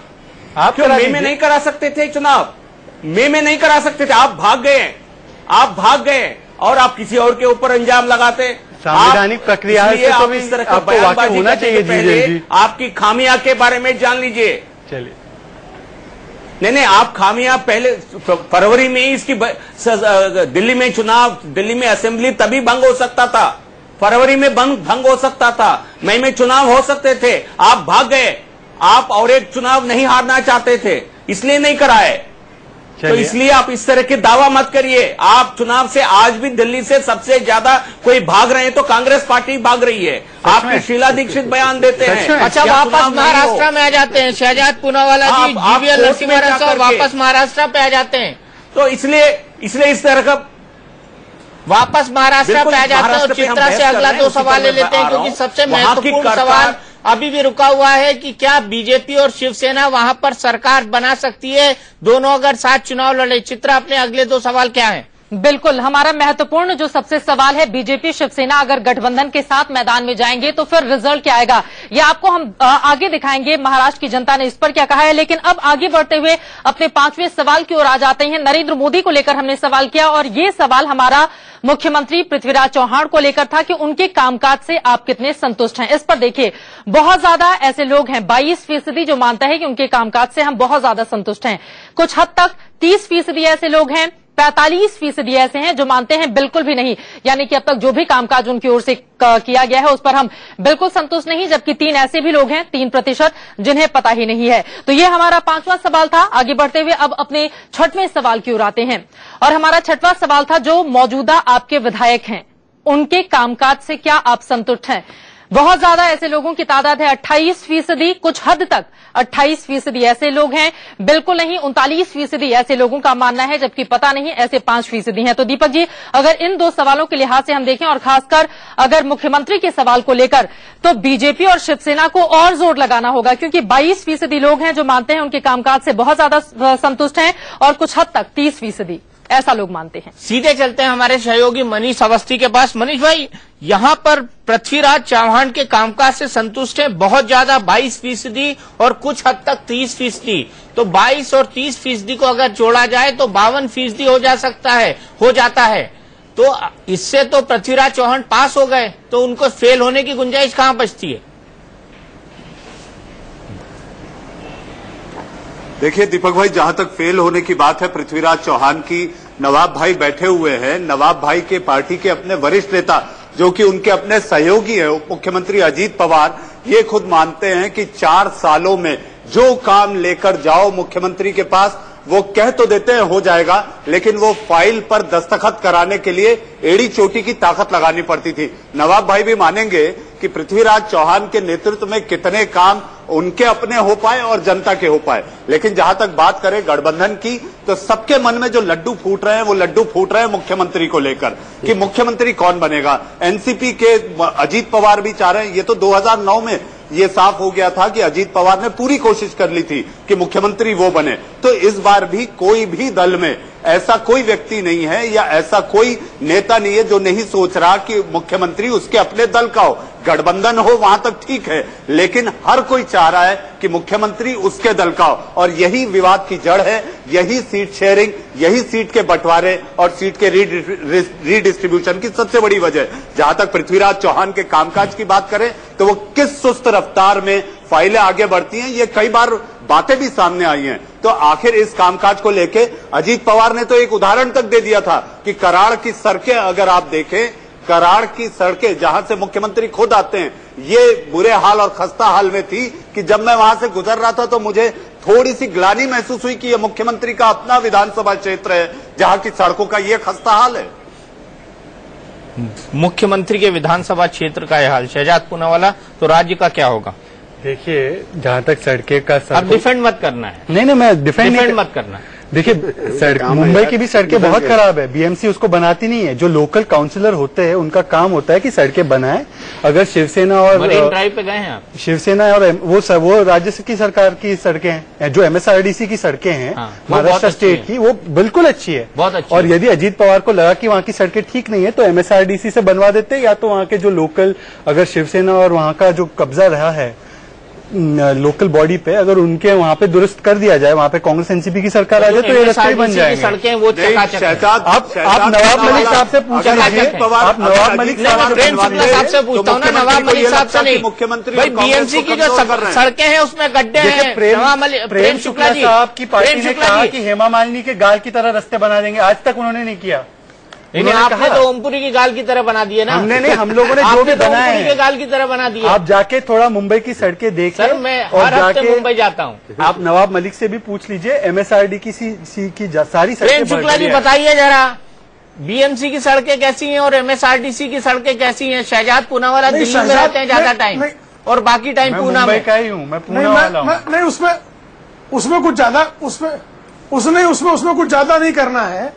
आप क्यों मई में नहीं करा सकते थे चुनाव? मई में नहीं करा सकते थे, आप भाग गए, आप भाग गए और आप किसी और के ऊपर अंजाम लगाते। संवैधानिक प्रक्रिया से तो इस तरह का बयानबाजी होना चाहिए। जी, आपकी खामियां के बारे में जान लीजिए। चलिए, नहीं, आप खामियां पहले फरवरी में ही इसकी दिल्ली में चुनाव, दिल्ली में असेंबली तभी भंग हो सकता था, फरवरी में भंग हो सकता था, मई में चुनाव हो सकते थे। आप भाग गए, आप और एक चुनाव नहीं हारना चाहते थे, इसलिए नहीं कराए। तो इसलिए आप इस तरह के दावा मत करिए। आप चुनाव से आज भी दिल्ली से सबसे ज्यादा कोई भाग रहे हैं तो कांग्रेस पार्टी भाग रही है। आपकी शीला दीक्षित बयान देते हैं। अच्छा, वापस महाराष्ट्र में आ जाते हैं शहजाद पूनावाला जी, जीवीएल नरसिम्हा राव साहब वापस महाराष्ट्र पे आ जाते हैं। तो इसलिए इस तरह का वापस महाराष्ट्र पे आ जाते हैं और चित्रा से अगला 2 सवाल ले लेते हैं, क्योंकि सबसे महत्वपूर्ण सवाल अभी भी रुका हुआ है कि क्या बीजेपी और शिवसेना वहां पर सरकार बना सकती है, दोनों अगर साथ चुनाव लड़े? चित्रा, अपने अगले 2 सवाल क्या हैं? बिल्कुल, हमारा महत्वपूर्ण जो सबसे सवाल है, बीजेपी शिवसेना अगर गठबंधन के साथ मैदान में जाएंगे तो फिर रिजल्ट क्या आएगा, ये आपको हम आगे दिखाएंगे। महाराष्ट्र की जनता ने इस पर क्या कहा है। लेकिन अब आगे बढ़ते हुए अपने 5वें सवाल की ओर आ जाते हैं। नरेंद्र मोदी को लेकर हमने सवाल किया और ये सवाल हमारा मुख्यमंत्री पृथ्वीराज चौहान को लेकर था कि उनके कामकाज से आप कितने संतुष्ट हैं। इस पर देखिए, बहुत ज्यादा ऐसे लोग हैं, 22% जो मानते हैं कि उनके कामकाज से हम बहुत ज्यादा संतुष्ट हैं। कुछ हद तक 30% ऐसे लोग हैं, 45% ऐसे हैं जो मानते हैं बिल्कुल भी नहीं, यानी कि अब तक जो भी कामकाज उनकी ओर से किया गया है उस पर हम बिल्कुल संतुष्ट नहीं। जबकि 3 ऐसे भी लोग हैं, 3% जिन्हें पता ही नहीं है। तो ये हमारा 5वां सवाल था। आगे बढ़ते हुए अब अपने 6वें सवाल की ओर आते हैं और हमारा 6वां सवाल था, जो मौजूदा आपके विधायक हैं उनके कामकाज से क्या आप संतुष्ट हैं? बहुत ज्यादा ऐसे लोगों की तादाद है, 28%, कुछ हद तक 28% ऐसे लोग हैं बिल्कुल नहीं, 39% ऐसे लोगों का मानना है, जबकि पता नहीं ऐसे 5% हैं। तो दीपक जी, अगर इन 2 सवालों के लिहाज से हम देखें और खासकर अगर मुख्यमंत्री के सवाल को लेकर, तो बीजेपी और शिवसेना को और जोर लगाना होगा, क्योंकि 22% लोग हैं जो मानते हैं उनके कामकाज से बहुत ज्यादा संतुष्ट हैं और कुछ हद तक 30% ऐसा लोग मानते हैं। सीधे चलते हैं हमारे सहयोगी मनीष अवस्थी के पास। मनीष भाई, यहाँ पर पृथ्वीराज चौहान के कामकाज से संतुष्ट हैं बहुत ज्यादा, 22% और कुछ हद तक 30%। तो 22 और 30% को अगर जोड़ा जाए तो 52% हो जाता है। तो इससे तो पृथ्वीराज चौहान पास हो गए, तो उनको फेल होने की गुंजाइश कहां बचती है? देखिए दीपक भाई, जहां तक फेल होने की बात है पृथ्वीराज चौहान की, नवाब भाई बैठे हुए हैं। नवाब भाई के पार्टी के अपने वरिष्ठ नेता जो कि उनके अपने सहयोगी है उप मुख्यमंत्री अजीत पवार, ये खुद मानते हैं कि 4 सालों में जो काम लेकर जाओ मुख्यमंत्री के पास वो कह तो देते हैं हो जाएगा, लेकिन वो फाइल पर दस्तखत कराने के लिए एड़ी चोटी की ताकत लगानी पड़ती थी। नवाब भाई भी मानेंगे कि पृथ्वीराज चौहान के नेतृत्व में कितने काम उनके अपने हो पाए और जनता के हो पाए। लेकिन जहां तक बात करें गठबंधन की, तो सबके मन में जो लड्डू फूट रहे हैं वो लड्डू फूट रहे हैं मुख्यमंत्री को लेकर कि मुख्यमंत्री कौन बनेगा। एनसीपी के अजीत पवार भी चाह रहे हैं। ये तो 2009 में ये साफ हो गया था कि अजीत पवार ने पूरी कोशिश कर ली थी कि मुख्यमंत्री वो बने। तो इस बार भी कोई भी दल में ऐसा कोई व्यक्ति नहीं है या ऐसा कोई नेता नहीं है जो नहीं सोच रहा कि मुख्यमंत्री उसके अपने दल का हो। गठबंधन हो वहां तक ठीक है, लेकिन हर कोई चाह रहा है कि मुख्यमंत्री उसके दल का हो। और यही विवाद की जड़ है, यही सीट शेयरिंग, यही सीट के बंटवारे और सीट के रीडिस्ट्रीब्यूशन की सबसे बड़ी वजह। जहां तक पृथ्वीराज चौहान के कामकाज की बात करें तो वो किस सुस्त रफ्तार में फाइलें आगे बढ़ती हैं, ये कई बार बातें भी सामने आई हैं। तो आखिर इस कामकाज को लेके अजीत पवार ने तो एक उदाहरण तक दे दिया था कि कराड़ की सड़कें अगर आप देखें, कराड़ की सड़कें जहां से मुख्यमंत्री खुद आते हैं, ये बुरे हाल और खस्ता हाल में थी कि जब मैं वहां से गुजर रहा था तो मुझे थोड़ी सी ग्लानि महसूस हुई कि ये मुख्यमंत्री का अपना विधानसभा क्षेत्र है जहां की सड़कों का ये खस्ता हाल है। मुख्यमंत्री के विधानसभा क्षेत्र का यह हाल, शहजाद पूनावाला, तो राज्य का क्या होगा? देखिए, जहां तक सड़कें का अब डिफेंड मत करना है। नहीं, मैं डिफेंड मत करना। देखिए, मुंबई की भी सड़कें बहुत खराब है, बीएमसी उसको बनाती नहीं है। जो लोकल काउंसिलर होते हैं उनका काम होता है कि सड़कें बनाएं। अगर शिवसेना और मरीन ड्राइव पे गए हैं आप? शिवसेना और वो राज्य की सरकार की सड़कें हैं, जो MSRDC की सड़कें हैं महाराष्ट्र स्टेट की, वो बिल्कुल अच्छी है, बहुत अच्छी। और यदि अजीत पवार को लगा कि वहाँ की सड़कें ठीक नहीं है तो MSRDC से बनवा देते, या तो वहाँ के जो लोकल, अगर शिवसेना और वहाँ का जो कब्जा रहा है लोकल बॉडी पे, अगर उनके वहाँ पे दुरुस्त कर दिया जाए, वहाँ पे कांग्रेस एनसीपी की सरकार आ जाए तो ये रास्ते बन जाएंगे। सड़कें वो चकाचक। आप नवाब मलिक साहब से पूछ लीजिए, आप नवाब मलिक साहब से पूछता हूँ ना, नवाब मलिक साहब से नहीं। मुख्यमंत्री बीएमसी की जो सड़कें हैं उसमें गड्ढे हैं। प्रेम शुक्ला साहब की पार्टी ने कहा कि हेमा मालिनी के गाल की तरह रास्ते बना देंगे, आज तक उन्होंने नहीं किया। आपने तो ओमपुरी की गाल की तरह बना दिए ना। हमने नहीं, हम लोगों ने जो भी बनाए हैं, गाल की तरह बना दिए। आप जाके थोड़ा मुंबई की सड़कें देखें। सर, मैं हर हफ्ते मुंबई जाता हूँ। आप नवाब मलिक से भी पूछ लीजिए, MSRD की सारी सड़कें। प्रेम शुक्ला जी बताइए जरा, बीएमसी की सड़कें कैसी हैं और MSRDC की सड़कें कैसी हैं? शहजाद पूनावाला दिल्ली में रहते हैं ज्यादा टाइम और बाकी टाइम पूना में। का ही हूँ मैं, पूना वाला हूँ। नहीं, उसमें कुछ ज्यादा उसमें कुछ ज्यादा नहीं करना है।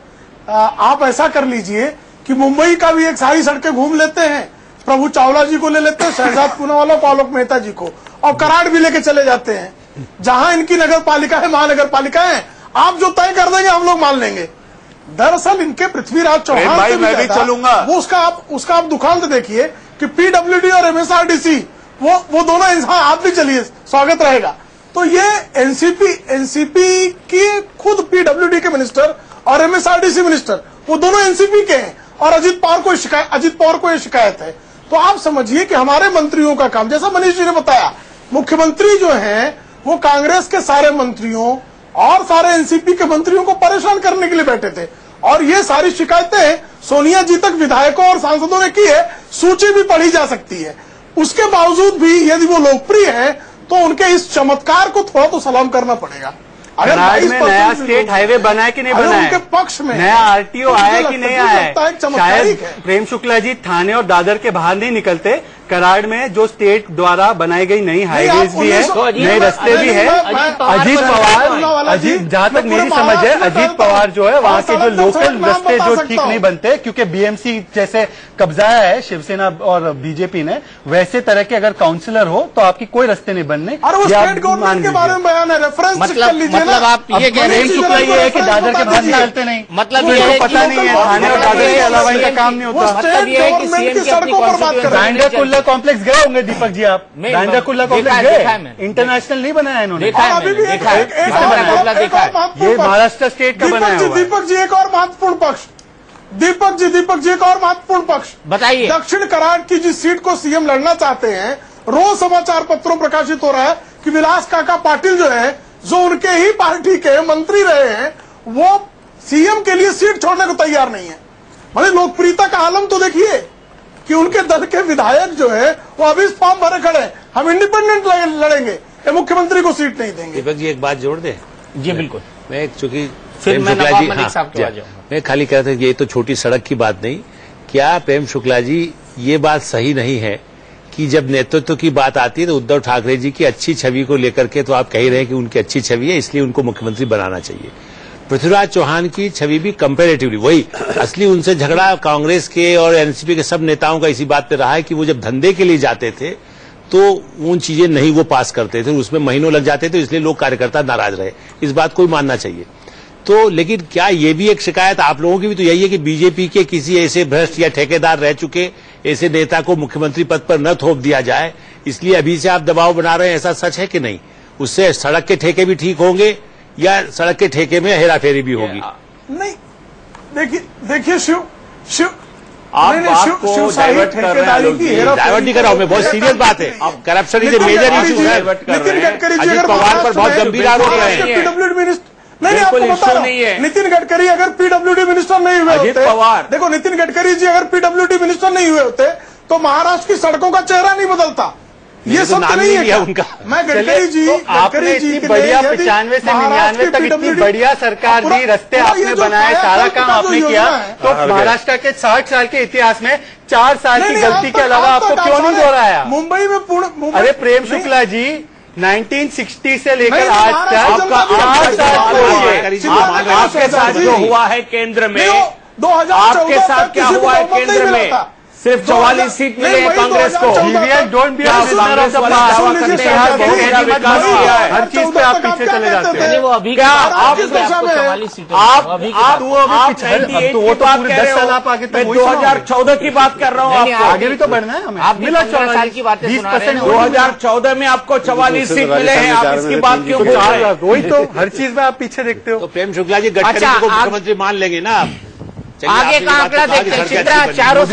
आप ऐसा कर लीजिए कि मुंबई का भी एक सारी सड़कें घूम लेते हैं, प्रभु चावला जी को ले लेते हैं, शहजाद पूनावाला को, आलोक मेहता जी को, और कराड़ भी लेके चले जाते हैं। जहां इनकी नगर पालिका है, महानगर पालिका है, आप जो तय कर देंगे हम लोग मान लेंगे। दरअसल इनके पृथ्वीराज चौहान से मैं भी चलूंगा, वो उसका आप दुखांत देखिए कि PWD और MSRDC वो दोनों इंसान, आप भी चलिए, स्वागत रहेगा। तो ये एनसीपी की खुद PWD के मिनिस्टर और MSRDC मिनिस्टर, वो दोनों एनसीपी के हैं, और अजीत पवार को ये शिकायत है। तो आप समझिए कि हमारे मंत्रियों का काम, जैसा मनीष जी ने बताया, मुख्यमंत्री जो हैं वो कांग्रेस के सारे मंत्रियों और सारे एनसीपी के मंत्रियों को परेशान करने के लिए बैठे थे। और ये सारी शिकायतें सोनिया जी तक विधायकों और सांसदों ने की है, सूची भी पढ़ी जा सकती है। उसके बावजूद भी यदि वो लोकप्रिय है तो उनके इस चमत्कार को थोड़ा तो सलाम करना पड़ेगा। अगर में नया स्टेट हाईवे बना है कि नहीं बना है, उनके पक्ष में नया RTO आया कि नहीं आया है, शायद प्रेम शुक्ला जी थाने और दादर के बाहर नहीं निकलते। कराड़ में जो स्टेट द्वारा बनाई गई नई हाईवेज भी है, नए रास्ते भी है। अजीत पवार, जहां तक मेरी समझ है, अजीत पवार जो है वहां के जो लोकल रास्ते जो ठीक नहीं बनते, क्योंकि बीएमसी जैसे कब्जाया है शिवसेना और बीजेपी ने, वैसे तरह के अगर काउंसिलर हो तो आपकी कोई रास्ते नहीं बनने। मतलब आप ये कह रहे हैं शुक्ला ये है कि दादर के बाहर निकलते नहीं, मतलब ये पता नहीं है, थाने और दादर के अलावा इनका काम नहीं होता। मतलब ये है कि सीएम की अपनी कॉम्प्लेक्स गए होंगे दीपक जी, आप बांद्रा कुर्ला कॉम्प्लेक्स गए? इंटरनेशनल नहीं बनाया इन्होंने, देखा है। ये महाराष्ट्र स्टेट का बनाया हुआ है। दीपक जी एक और महत्वपूर्ण पक्ष, दीपक जी एक और महत्वपूर्ण पक्ष बताइए। दक्षिण कराड़ की जिस सीट को सीएम लड़ना चाहते हैं, रोज समाचार पत्रों प्रकाशित हो रहा है कि विलास काका पाटिल जो है जो उनके ही पार्टी के मंत्री रहे हैं वो सीएम के लिए सीट छोड़ने को तैयार नहीं है। मतलब लोकप्रियता का आलम तो देखिए कि उनके दल के विधायक जो है वो अभी फॉर्म भरे खड़े हैं, हम इंडिपेंडेंट लड़ेंगे, मुख्यमंत्री को सीट नहीं देंगे। दीपक जी एक बात जोड़ दे। जी बिल्कुल। मैं चूंकि फिर मैं नवाब मलिक साहब के पास जाऊंगा। मैं खाली कह रहा था कि ये तो छोटी सड़क की बात नहीं, क्या प्रेम शुक्ला जी ये बात सही नहीं है कि जब नेतृत्व की बात आती है तो उद्धव ठाकरे जी की अच्छी छवि को लेकर के तो आप कह रहे हैं कि उनकी अच्छी छवि है इसलिए उनको मुख्यमंत्री बनाना चाहिए। पृथ्वीराज चौहान की छवि भी कंपैरेटिवली वही, असली उनसे झगड़ा कांग्रेस के और एनसीपी के सब नेताओं का इसी बात पे रहा है कि वो जब धंधे के लिए जाते थे तो उन चीजें नहीं वो पास करते थे, उसमें महीनों लग जाते थे, इसलिए लोग कार्यकर्ता नाराज रहे। इस बात को भी मानना चाहिए। तो लेकिन क्या ये भी एक शिकायत आप लोगों की भी तो यही है कि बीजेपी के किसी ऐसे भ्रष्ट या ठेकेदार रह चुके ऐसे नेता को मुख्यमंत्री पद पर न थोप दिया जाए, इसलिए अभी से आप दबाव बना रहे हैं, ऐसा सच है कि नहीं? उससे सड़क के ठेके भी ठीक होंगे या सड़क के ठेके में हेराफेरी भी होगी? नहीं, देखिए शिव आप बात को डाइवर्ट कर रहे हैं। डाइवर्ट नहीं कर रहा हूं मैं, बहुत सीरियस बात है। Corruption is a major issue है। अजित पवार पर बहुत गंभीर आरोप है। नहीं, आपको बता रहा हूं, नितिन गडकरी अगर पीडब्ल्यूडी मिनिस्टर नहीं हुए होते, देखो नितिन गडकरी जी अगर पीडब्ल्यूडी मिनिस्टर नहीं हुए होते तो महाराष्ट्र की सड़कों का चेहरा नहीं बदलता। ये सब तो नहीं है उनका। मैं गडकरी जी, आपने इतनी बढ़िया 95 से 99 तक इतनी बढ़िया सरकार दी, रास्ते आपने बनाए, सारा काम आपने किया, तो महाराष्ट्र के 60 साल के इतिहास में 4 साल की गलती के अलावा आपको क्यों नहीं दोहराया? मुंबई में पूर्ण, अरे प्रेम शुक्ला जी 1960 से लेकर आज तक आपके साथ जो हुआ है केंद्र में, 2014 आपके साथ क्या हुआ है केंद्र में? सिर्फ 44 सीट मिले हैं कांग्रेस को। हर चीज पे आप पीछे चले जाते हैं। वो अभी क्या आप 44 सीटें वो तो पूरे 10 साल आप आगे तक 2014 की बात कर रहा हूँ। आगे भी तो बढ़ना है हमें। आप मिला 15 साल की बातें सुना रहे हैं। 2014 में आपको 44 सीट मिले हैं, आप इसकी बात क्यों बोल रहे हैं? वही तो हर चीज में आप पीछे देखते हो। तो प्रेम शुक्ला जी गडकरी को मुख्यमंत्री मान लेंगे ना आप? आगे का आंकड़ा देखते हैं। चित्रा चारों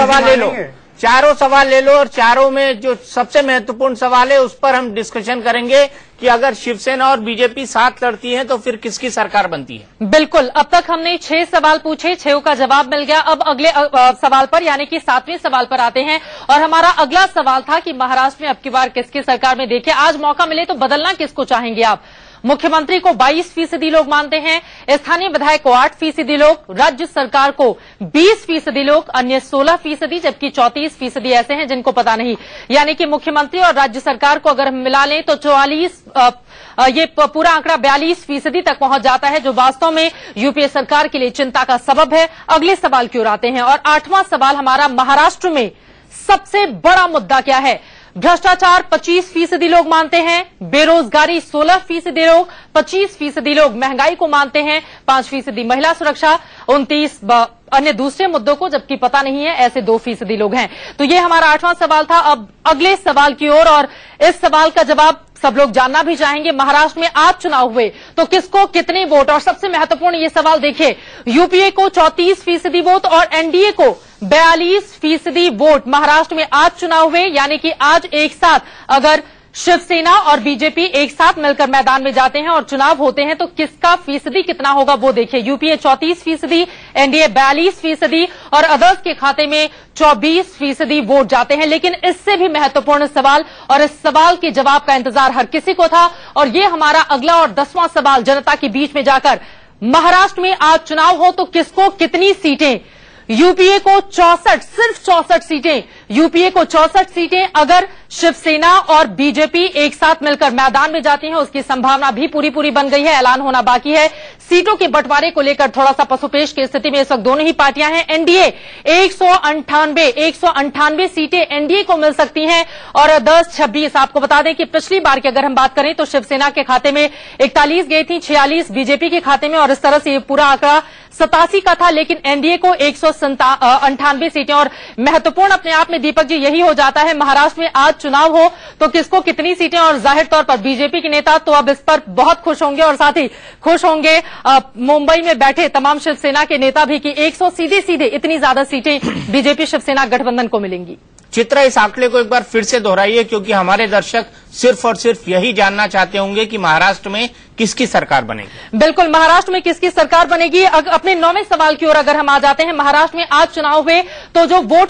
सवाल ले लो और चारों में जो सबसे महत्वपूर्ण सवाल है उस पर हम डिस्कशन करेंगे कि अगर शिवसेना और बीजेपी साथ लड़ती हैं तो फिर किसकी सरकार बनती है। बिल्कुल, अब तक हमने 6 सवाल पूछे, 6 का जवाब मिल गया। अब अगले सवाल पर यानी कि 7वें सवाल पर आते हैं और हमारा अगला सवाल था कि महाराष्ट्र में अब की बार किसकी सरकार में। देखिए आज मौका मिले तो बदलना किसको चाहेंगे आप? मुख्यमंत्री को 22% लोग मानते हैं, स्थानीय विधायक को 8% लोग, राज्य सरकार को 20% लोग, अन्य 16%, जबकि 34% ऐसे हैं जिनको पता नहीं। यानी कि मुख्यमंत्री और राज्य सरकार को अगर हम मिला लें तो 44 ये पूरा आंकड़ा 42% तक पहुंच जाता है, जो वास्तव में यूपीए सरकार के लिए चिंता का सबब है। अगले सवाल की ओर आते हैं और 8वां सवाल हमारा, महाराष्ट्र में सबसे बड़ा मुद्दा क्या है? भ्रष्टाचार 25% लोग मानते हैं, बेरोजगारी 16% लोग, 25% लोग महंगाई को मानते हैं, 5% महिला सुरक्षा, 29 अन्य दूसरे मुद्दों को, जबकि पता नहीं है, ऐसे 2% लोग हैं। तो ये हमारा 8वां सवाल था। अब अगले सवाल की ओर, और इस सवाल का जवाब सब लोग जानना भी चाहेंगे। महाराष्ट्र में आज चुनाव हुए तो किसको कितने वोट? और सबसे महत्वपूर्ण ये सवाल देखिए, यूपीए को 34% वोट और एनडीए को 42% वोट। महाराष्ट्र में आज चुनाव हुए, यानी कि आज एक साथ अगर शिवसेना और बीजेपी एक साथ मिलकर मैदान में जाते हैं और चुनाव होते हैं तो किसका फीसदी कितना होगा वो देखिए। यूपीए 34%, एनडीए 42% और अदर्स के खाते में 24% वोट जाते हैं। लेकिन इससे भी महत्वपूर्ण सवाल, और इस सवाल के जवाब का इंतजार हर किसी को था, और ये हमारा अगला और 10वां सवाल जनता के बीच में जाकर, महाराष्ट्र में आज चुनाव हो तो किसको कितनी सीटें? यूपीए को 64, सिर्फ 64 सीटें, यूपीए को 64 सीटें। अगर शिवसेना और बीजेपी एक साथ मिलकर मैदान में जाती हैं, उसकी संभावना भी पूरी बन गई है, ऐलान होना बाकी है। सीटों के बंटवारे को लेकर थोड़ा सा पसोपेश की स्थिति में इस वक्त दोनों ही पार्टियां हैं। एनडीए 198 सीटें एनडीए को मिल सकती हैं और 10-26। आपको बता दें कि पिछली बार की अगर हम बात करें तो शिवसेना के खाते में 41 गई थी, 46 बीजेपी के खाते में, और इस तरह से ये पूरा आंकड़ा 87 का था। लेकिन एनडीए को 198 सीटें। और महत्वपूर्ण अपने आप में दीपक जी यही हो जाता है, महाराष्ट्र में आज चुनाव हो तो किसको कितनी सीटें, और जाहिर तौर पर बीजेपी के नेता तो अब इस पर बहुत खुश होंगे, और साथ ही खुश होंगे मुंबई में बैठे तमाम शिवसेना के नेता भी कि 100 सीधे इतनी ज्यादा सीटें बीजेपी शिवसेना गठबंधन को मिलेंगी। चित्रा, इस आंकड़े को एक बार फिर से दोहराइए, क्योंकि हमारे दर्शक सिर्फ और सिर्फ यही जानना चाहते होंगे कि महाराष्ट्र में किसकी सरकार बनेगी। बिल्कुल, महाराष्ट्र में किसकी सरकार बनेगी। अपने 9वें सवाल की ओर अगर हम आ जाते हैं, महाराष्ट्र में आज चुनाव हुए तो जो वोट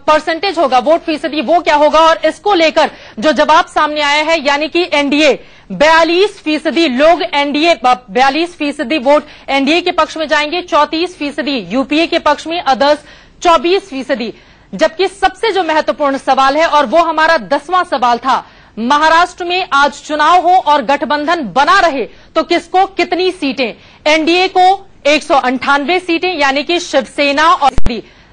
परसेंटेज होगा, वोट फीसदी, वो क्या होगा, और इसको लेकर जो जवाब सामने आया है, यानी कि एनडीए 42% लोग एनडीए 42% वोट एनडीए के पक्ष में जाएंगे, 34% यूपीए के पक्ष में, अदर्स 24%। जबकि सबसे जो महत्वपूर्ण सवाल है, और वो हमारा 10वां सवाल था, महाराष्ट्र में आज चुनाव हो और गठबंधन बना रहे तो किसको कितनी सीटें। एनडीए को 198 सीटें, यानी कि शिवसेना और,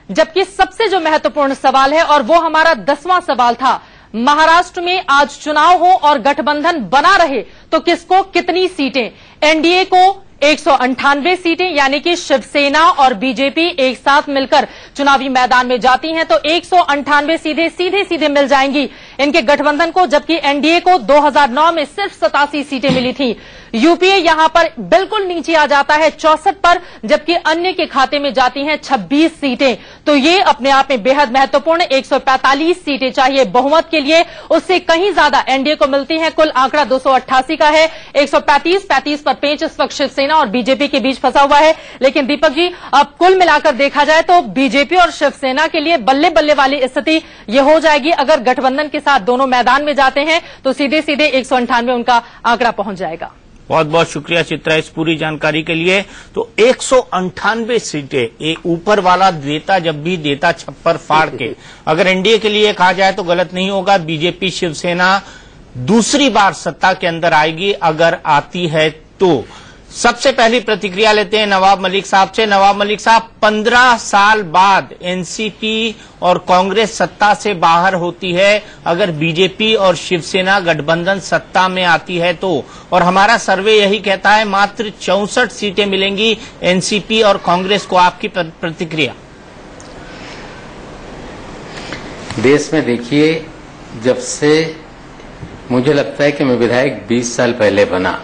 जबकि सबसे जो महत्वपूर्ण सवाल है, और वो हमारा 10वां सवाल था, महाराष्ट्र में आज चुनाव हो और गठबंधन बना रहे तो किसको कितनी सीटें। एनडीए को 198 सीटें, यानी कि शिवसेना और बीजेपी एक साथ मिलकर चुनावी मैदान में जाती हैं तो 198 सीधे मिल जाएंगी इनके गठबंधन को, जबकि एनडीए को 2009 में सिर्फ 87 सीटें मिली थी। यूपीए यहां पर बिल्कुल नीचे आ जाता है 64 पर, जबकि अन्य के खाते में जाती हैं 26 सीटें। तो ये अपने आप में बेहद महत्वपूर्ण, 145 सीटें चाहिए बहुमत के लिए, उससे कहीं ज्यादा एनडीए को मिलती हैं। कुल आंकड़ा 288 का है, 135 पर पेंच इस वक्त शिवसेना और बीजेपी के बीच फंसा हुआ है। लेकिन दीपक जी, अब कुल मिलाकर देखा जाए तो बीजेपी और शिवसेना के लिए बल्ले बल्ले वाली स्थिति ये हो जाएगी। अगर गठबंधन के साथ दोनों मैदान में जाते हैं तो सीधे 198 उनका आंकड़ा पहुंच जाएगा। बहुत बहुत शुक्रिया चित्रा इस पूरी जानकारी के लिए। तो 198 सीटें, एक ऊपर वाला देता जब भी देता छप्पर फाड़ के, अगर एनडीए के लिए कहा जाए तो गलत नहीं होगा। बीजेपी शिवसेना दूसरी बार सत्ता के अंदर आएगी अगर आती है तो। सबसे पहली प्रतिक्रिया लेते हैं नवाब मलिक साहब से। नवाब मलिक साहब, 15 साल बाद एनसीपी और कांग्रेस सत्ता से बाहर होती है अगर बीजेपी और शिवसेना गठबंधन सत्ता में आती है तो, और हमारा सर्वे यही कहता है मात्र 64 सीटें मिलेंगी एनसीपी और कांग्रेस को। आपकी प्रतिक्रिया? देश में देखिए, जब से मुझे लगता है कि मैं विधायक 20 साल पहले बना,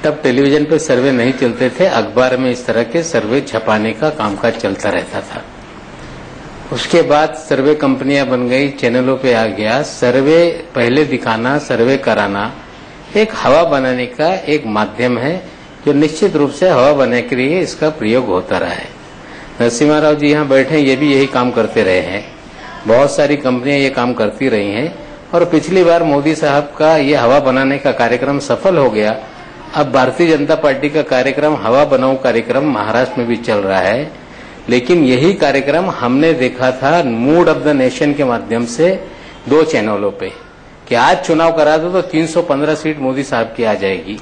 तब टेलीविजन पे सर्वे नहीं चलते थे, अखबार में इस तरह के सर्वे छपाने का कामकाज चलता रहता था। उसके बाद सर्वे कंपनियां बन गई, चैनलों पे आ गया। सर्वे पहले दिखाना, सर्वे कराना एक हवा बनाने का एक माध्यम है, जो निश्चित रूप से हवा बनाने के लिए इसका प्रयोग होता रहा है। नरसिम्हा राव जी यहाँ बैठे, ये भी यही काम करते रहे हैं, बहुत सारी कंपनियां ये काम करती रही हैं, और पिछली बार मोदी साहब का ये हवा बनाने का कार्यक्रम सफल हो गया। अब भारतीय जनता पार्टी का कार्यक्रम, हवा बनाओ कार्यक्रम, महाराष्ट्र में भी चल रहा है। लेकिन यही कार्यक्रम हमने देखा था मूड ऑफ द नेशन के माध्यम से 2 चैनलों पे, कि आज चुनाव करा दो तो 315 सीट मोदी साहब की आ जाएगी।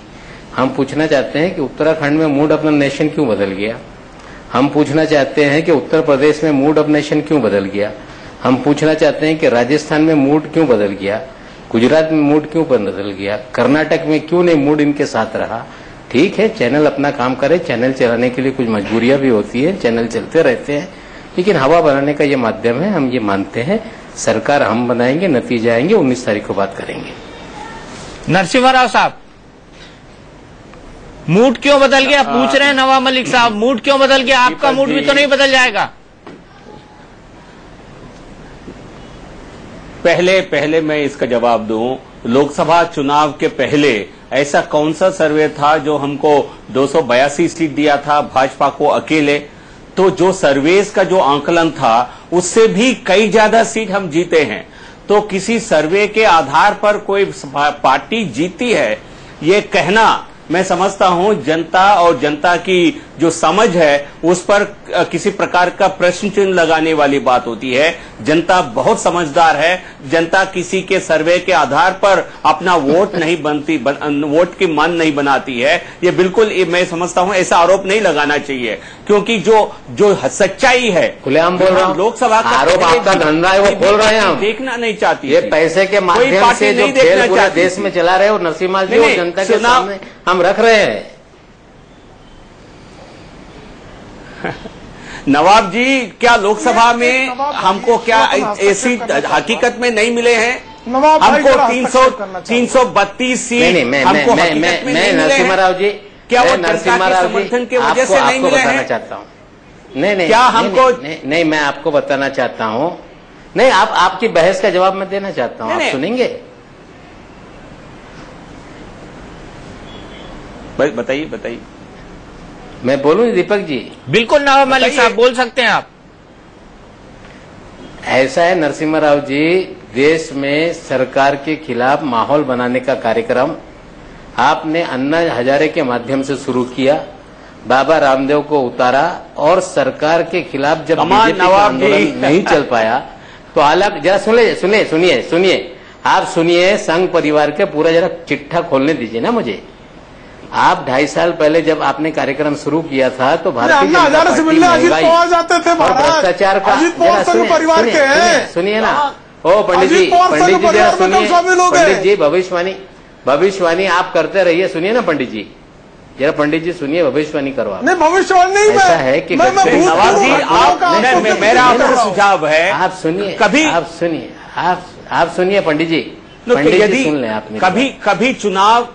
हम पूछना चाहते हैं कि उत्तराखंड में मूड ऑफ द नेशन क्यों बदल गया। हम पूछना चाहते हैं कि उत्तर प्रदेश में मूड ऑफ नेशन क्यों बदल गया। हम पूछना चाहते हैं कि राजस्थान में मूड क्यों बदल गया, गुजरात में मूड क्यों बदल गया, कर्नाटक में क्यों नहीं मूड इनके साथ रहा। ठीक है, चैनल अपना काम करे, चैनल चलाने के लिए कुछ मजबूरियां भी होती है, चैनल चलते रहते हैं, लेकिन हवा बनाने का ये माध्यम है, हम ये मानते हैं। सरकार हम बनाएंगे, नतीजे आएंगे, 19 तारीख को बात करेंगे। नरसिम्हा राव साहब, मूड क्यों बदल गया पूछ रहे हैं नवाब मलिक साहब, मूड क्यों बदल गया? आपका मूड भी तो नहीं बदल जाएगा? पहले मैं इसका जवाब दूं। लोकसभा चुनाव के पहले ऐसा कौन सा सर्वे था जो हमको 282 सीट दिया था भाजपा को अकेले? तो जो सर्वेस का जो आंकलन था उससे भी कई ज्यादा सीट हम जीते हैं। तो किसी सर्वे के आधार पर कोई पार्टी जीती है ये कहना, मैं समझता हूं जनता और जनता की जो समझ है उस पर किसी प्रकार का प्रश्न चिन्ह लगाने वाली बात होती है। जनता बहुत समझदार है, जनता किसी के सर्वे के आधार पर अपना वोट नहीं बनती, वोट की मन नहीं बनाती है। ये बिल्कुल मैं समझता हूं ऐसा आरोप नहीं लगाना चाहिए, क्योंकि जो सच्चाई है, खुलेआम बोल रहा हूं, लोकसभा का आरोप आपका धंधा है, वो बोल रहे हैं हम देखना नहीं चाहती। ये पैसे के माध्यम से जो खेल पूरे देश में चला रहे हो नरसिम्हा जी, और जनता के सामने हम रख रहे हैं। नवाब जी, क्या लोकसभा में हमको क्या ऐसी हकीकत में नहीं मिले हैं? हमको 332 सीट हमको हकीकत में नहीं मिले हैं। क्या वो जनता के समर्थन की वजह से नहीं मिले हैं? चाहता हूँ नहीं, क्या हमको नहीं, मैं आपको बताना चाहता हूँ, नहीं, आप आपकी बहस का जवाब मैं देना चाहता हूं, आप सुनेंगे? बताइए बताइए। मैं बोलूं दीपक जी? बिल्कुल नवाब मलिक साहब बोल सकते हैं आप। ऐसा है नरसिम्हा राव जी, देश में सरकार के खिलाफ माहौल बनाने का कार्यक्रम आपने अन्ना हजारे के माध्यम से शुरू किया, बाबा रामदेव को उतारा और सरकार के खिलाफ जब बीजेपी का आंदोलन नहीं चल पाया तो अलग, जरा सुनिए, आप सुनिए, संघ परिवार के पूरा जरा चिट्ठा खोलने दीजिए ना मुझे। आप 2.5 साल पहले जब आपने कार्यक्रम शुरू किया था तो भारतीय जनता पार्टी महंगाई जाते थे, भ्रष्टाचार का, परिवार के हैं, सुनिए ना। ओ पंडित जी जरा सुनिए, पंडित जी भविष्यवाणी आप करते रहिए, सुनिए ना पंडित जी, जरा पंडित जी सुनिए, भविष्यवाणी करवा। नहीं भविष्यवाणी नहीं, ऐसा है कि नवाब जी मेरा आपको सुझाव है, आप सुनिए, कभी आप सुनिए पंडित जी, सुन लें आप, कभी चुनाव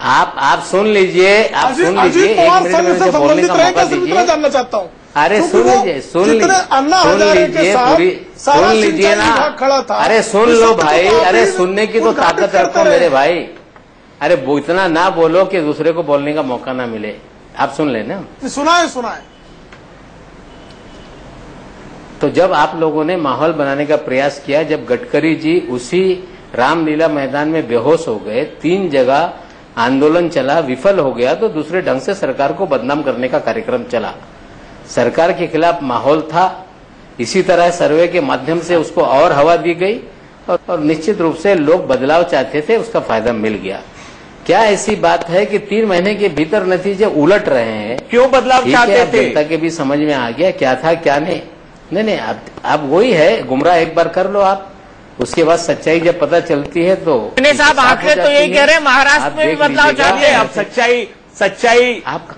आप सुन लीजिए, आप सुन लीजिए, एक मिनट में मुझे बोलने का मौका दीजिए। जानना चाहता हूँ। अरे सुन लीजिए ना, अरे सुन लो भाई, अरे सुनने की तो ताकत रखो मेरे भाई। अरे वो इतना ना बोलो कि दूसरे को बोलने का मौका ना मिले, आप सुन लेना। सुनाए। तो जब आप लोगों ने माहौल बनाने का प्रयास किया, जब गडकरी जी उसी रामलीला मैदान में बेहोश हो गए, 3 जगह आंदोलन चला, विफल हो गया, तो दूसरे ढंग से सरकार को बदनाम करने का कार्यक्रम चला। सरकार के खिलाफ माहौल था, इसी तरह सर्वे के माध्यम से उसको और हवा दी गई और निश्चित रूप से लोग बदलाव चाहते थे, उसका फायदा मिल गया। क्या ऐसी बात है कि 3 महीने के भीतर नतीजे उलट रहे हैं? क्यों बदलाव चाहते थे? जनता के भी समझ में आ गया क्या था क्या नहीं। नहीं, अब वही है, गुमराह एक बार कर लो आप, उसके बाद सच्चाई जब पता चलती है तो साहब आंकड़े तो यही कह रहे हैं, महाराष्ट्र में भी बदलाव चाहते हैं। अब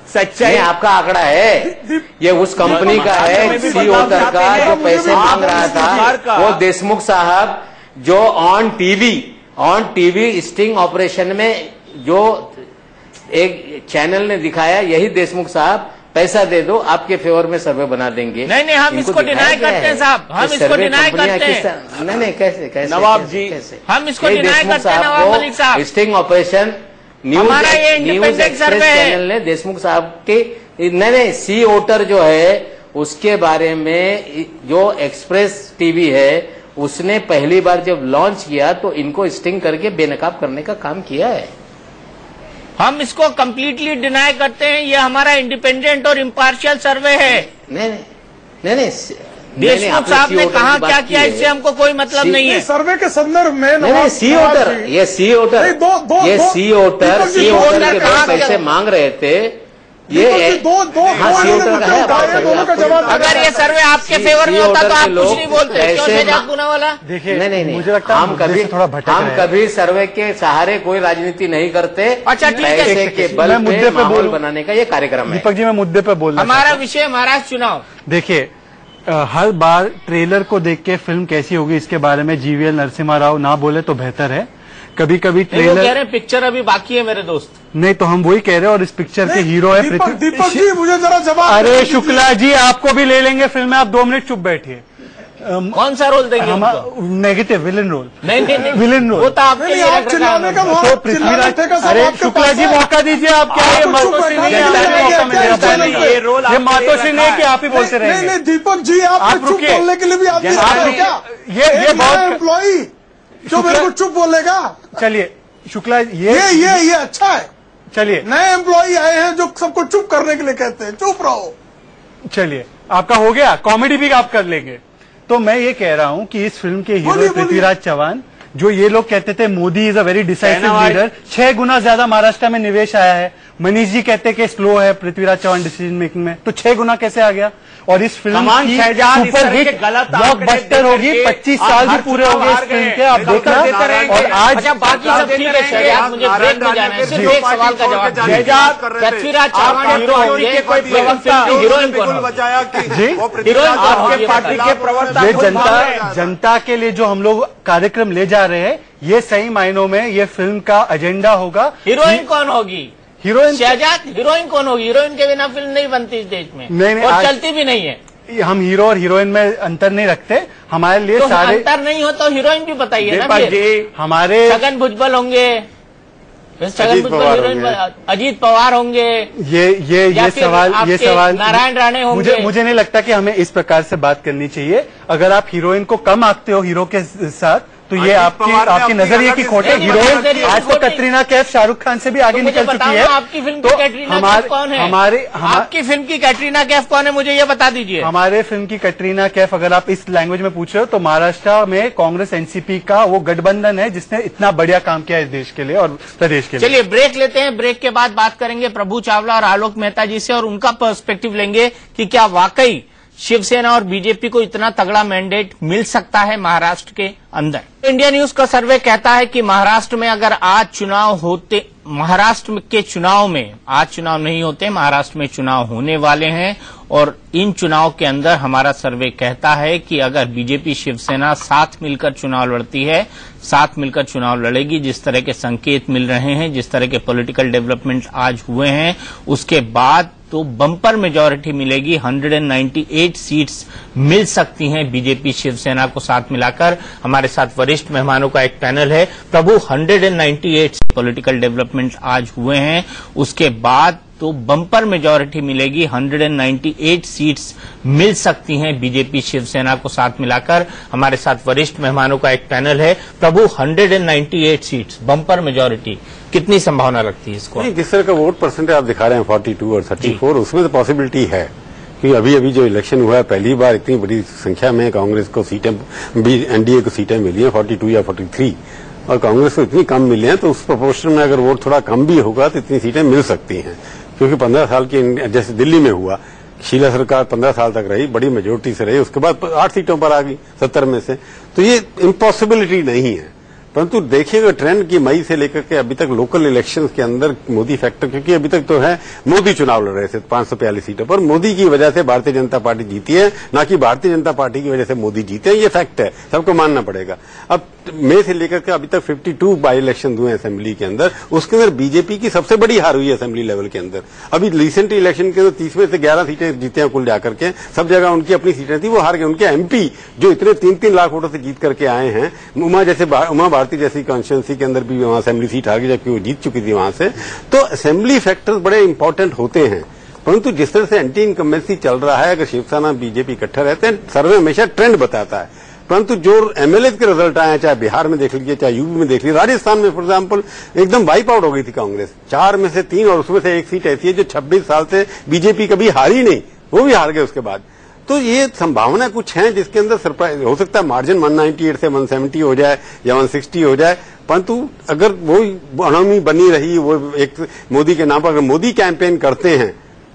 सच्चाई आपका आंकड़ा है, ये उस कंपनी का है, सीओटर का, जो पैसे मांग रहा था, वो देशमुख साहब जो ऑन टीवी स्टिंग ऑपरेशन में जो एक चैनल ने दिखाया, यही देशमुख साहब पैसा दे दो, आपके फेवर में सर्वे बना देंगे। नहीं, हम इसको डिनाई करते हैं साहब, हम इसको डिनाई करते हैं। नहीं, कैसे नवाब जी, हम इसको डिनाई करते हैं नवाब मलिक साहब। Sting operation news express channel ने देशमुख साहब के नहीं सी वोटर जो है उसके बारे में, जो एक्सप्रेस टीवी है उसने पहली बार जब लॉन्च किया तो इनको स्टिंग करके बेनकाब करने का काम किया है। हम इसको कंप्लीटली डिनाई करते हैं, ये हमारा इंडिपेंडेंट और इम्पार्शियल सर्वे है। नहीं, देशमुख साहब ने कहा क्या किया, इससे हमको कोई मतलब नहीं है। सर्वे के संदर्भ में सी वोटर के दो पैसे मांग रहे थे, ये अगर ये सर्वे आपके फेवर में होता तो आप कुछ नहीं बोलते वाला। देखिए, नहीं, मुझे लगता है हम कभी सर्वे के सहारे कोई राजनीति नहीं करते। अच्छा ठीक है, पैसे के बल पे माहौल बनाने का ये कार्यक्रम है। दीपक जी, मैं मुद्दे पे बोल रहा हूं। हमारा विषय महाराष्ट्र चुनाव। देखिए, हर बार ट्रेलर को देख के फिल्म कैसी होगी इसके बारे में जीवीएल नरसिम्हा राव ना बोले तो बेहतर है। कभी ट्रेलर कह रहे हैं पिक्चर अभी बाकी है मेरे दोस्त। नहीं, तो हम वही कह रहे हैं, और इस पिक्चर के हीरो है दीपक जी, मुझे जरा जवाब। अरे शुक्ला जी, आपको भी ले लेंगे फिल्म में, आप 2 मिनट चुप बैठिए। कौन सा रोल देंगे? Negative villain role. नहीं, विलन रोल। वो तो आपके लिए चिल्लाने का तो पृथ्वीराज, अरे शुक्ला जी मौका दीजिए, आप क्या ये मातोश्री नहीं है, ये मातोश्री नहीं कि आप ही बोलते रहेंगे। नहीं दीपक जी, आप चुप बोलने के लिए भी आप क्या? ये बहुत एम्प्लॉई जो मेरे को चुप बोलेगा। चलिए शुक्ला, ये अच्छा है। चलिए, नए एम्प्लॉई आए हैं जो सबको चुप करने के लिए कहते हैं, चुप रहो। चलिए, आपका हो गया, कॉमेडी भी आप कर लेंगे। तो मैं ये कह रहा हूं कि इस फिल्म के हीरो पृथ्वीराज चव्हाण, जो ये लोग कहते थे Modi is a very decisive leader, 6 गुना ज्यादा महाराष्ट्र में निवेश आया है। मनीष जी कहते कि स्लो है पृथ्वीराज चव्हाण डिसीजन मेकिंग में, तो 6 गुना कैसे आ गया? और इस फिल्म की सुपरहिट ब्लॉकबस्टर होगी, 25 साल भी पूरे हो गए इस फिल्म के, आप देखना। और आज बाकी सब ठीक है शहजाद, मुझे ब्रेक में जाना है, सिर्फ एक सवाल का जवाब। पृथ्वीराज चव्हाण हीरो होंगे, हीरोइन कौन जी? हीरोइन आपके पार्टी के प्रवक्ता। ये जनता के लिए जो हम लोग कार्यक्रम ले जा रहे हैं, ये सही मायनों में ये फिल्म का एजेंडा होगा। हीरोइन कौन होगी? हीरोइन शहजाद, हीरोइन कौन होगी? हीरोइन के बिना फिल्म नहीं बनती इस देश में, नहीं, और चलती भी नहीं है। हम हीरो और हीरोइन में अंतर नहीं रखते। हमारे लिए तो सारे अंतर नहीं हो तो हीरोइन भी बताइए ना। हमारे छगन भुजबल होंगे, छगन भुजबल हीरोइन, अजीत पवार होंगे, ये सवाल नारायण राणे होंगे। मुझे नहीं लगता कि हमें इस प्रकार से बात करनी चाहिए। अगर आप हीरोइन को कम आंकते हो हीरो के साथ तो ये आपकी नजरिए की खोट है। हीरोइन आज तो कटरीना कैफ शाहरुख खान से भी आगे निकल चुकी है। आपकी फिल्म की कैटरीना कैफ कौन है? आपकी फिल्म की कैटरीना कैफ कौन है, मुझे ये बता दीजिए। हमारे फिल्म की कैटरीना कैफ, अगर आप इस लैंग्वेज में पूछ रहे हो तो महाराष्ट्र में कांग्रेस एनसीपी का वो गठबंधन है जिसने इतना बढ़िया काम किया इस देश के लिए और प्रदेश के लिए। चलिए ब्रेक लेते हैं, ब्रेक के बाद बात करेंगे प्रभु चावला और आलोक मेहता जी से और उनका पर्सपेक्टिव लेंगे कि क्या वाकई शिवसेना और बीजेपी को इतना तगड़ा मैंडेट मिल सकता है महाराष्ट्र के अंदर। इंडिया न्यूज का सर्वे कहता है कि महाराष्ट्र में अगर आज चुनाव होते, महाराष्ट्र के चुनाव में आज चुनाव नहीं होते, महाराष्ट्र में चुनाव होने वाले हैं और इन चुनाव के अंदर हमारा सर्वे कहता है कि अगर बीजेपी शिवसेना साथ मिलकर चुनाव लड़ती है, साथ मिलकर चुनाव लड़ेगी, जिस तरह के संकेत मिल रहे हैं, जिस तरह के पॉलिटिकल डेवलपमेंट आज हुए हैं, उसके बाद तो बम्पर मेजॉरिटी मिलेगी। 198 सीट्स मिल सकती हैं बीजेपी शिवसेना को साथ मिलाकर। हमारे साथ वरिष्ठ मेहमानों का एक पैनल है। प्रभु, 198 पॉलिटिकल डेवलपमेंट आज हुए हैं, उसके बाद तो बम्पर मेजॉरिटी मिलेगी। 198 सीट्स मिल सकती हैं बीजेपी शिवसेना को साथ मिलाकर। हमारे साथ वरिष्ठ मेहमानों का एक पैनल है। प्रभु, 198 सीट्स बम्पर मेजॉरिटी, कितनी संभावना लगती है इसको? नहीं, जिस तरह का वोट परसेंटेज आप दिखा रहे हैं 42 और 34, उसमें तो पॉसिबिलिटी है कि अभी जो इलेक्शन हुआ है पहली बार इतनी बड़ी संख्या में कांग्रेस को सीटें, एनडीए को सीटें मिली हैं 42 या 43 और कांग्रेस को इतनी कम मिली हैं, तो उस प्रोपोर्शन में अगर वोट थोड़ा कम भी होगा तो इतनी सीटें मिल सकती हैं। क्योंकि 15 साल की, जैसे दिल्ली में हुआ, शीला सरकार 15 साल तक रही, बड़ी मेजोरिटी से रही, उसके बाद 8 सीटों पर आ गई 70 में से। तो ये इम्पॉसिबिलिटी नहीं है, परंतु देखिएगा ट्रेंड की मई से लेकर के अभी तक लोकल इलेक्शंस के अंदर मोदी फैक्टर, क्योंकि अभी तक तो है मोदी चुनाव लड़ रहे थे 542 सीटों पर, मोदी की वजह से भारतीय जनता पार्टी जीती है, ना कि भारतीय जनता पार्टी की वजह से मोदी जीते हैं। ये फैक्ट है, सबको मानना पड़ेगा। अब मई से लेकर के अभी तक 52 बाई इलेक्शन हुए असेंबली के अंदर, उसके अंदर बीजेपी की सबसे बड़ी हार हुई है असेंबली लेवल के अंदर। अभी रिसेंट इलेक्शन के अंदर 30 में से 11 सीटें जीते हैं कुल जाकर के, सब जगह उनकी अपनी सीटें थी, वो हार गए। उनके एमपी जो इतने 3-3 लाख वोटों से जीत करके आए हैं, उमा भारती जैसी कॉन्स्टिट्यूंसी के अंदर भी वहां असेंबली सीट आ गई जबकि वो जीत चुकी थी वहां से। तो असेंबली फैक्टर्स बड़े इंपॉर्टेंट होते हैं, परंतु जिस तरह से एंटी इनकम्बेंसी चल रहा है, अगर शिवसेना बीजेपी इकट्ठा रहते हैं, सर्वे हमेशा ट्रेंड बताता है, परंतु जो एमएलए के रिजल्ट आए हैं, चाहे बिहार में देख लीजिए, चाहे यूपी में देख लीजिए, राजस्थान में फॉर एग्जाम्पल एकदम वाइप आउट हो गई थी कांग्रेस, 4 में से 3 और उसमें से 1 सीट ऐसी है जो 26 साल से बीजेपी कभी हारी नहीं, वो भी हार गए उसके बाद। तो ये संभावना कुछ है जिसके अंदर सरप्राइज हो सकता है, मार्जिन 198 से 170 हो जाए या 160 हो जाए, परंतु अगर वो इकोनॉमी बनी रही, वो एक मोदी के नाम पर अगर मोदी कैंपेन करते हैं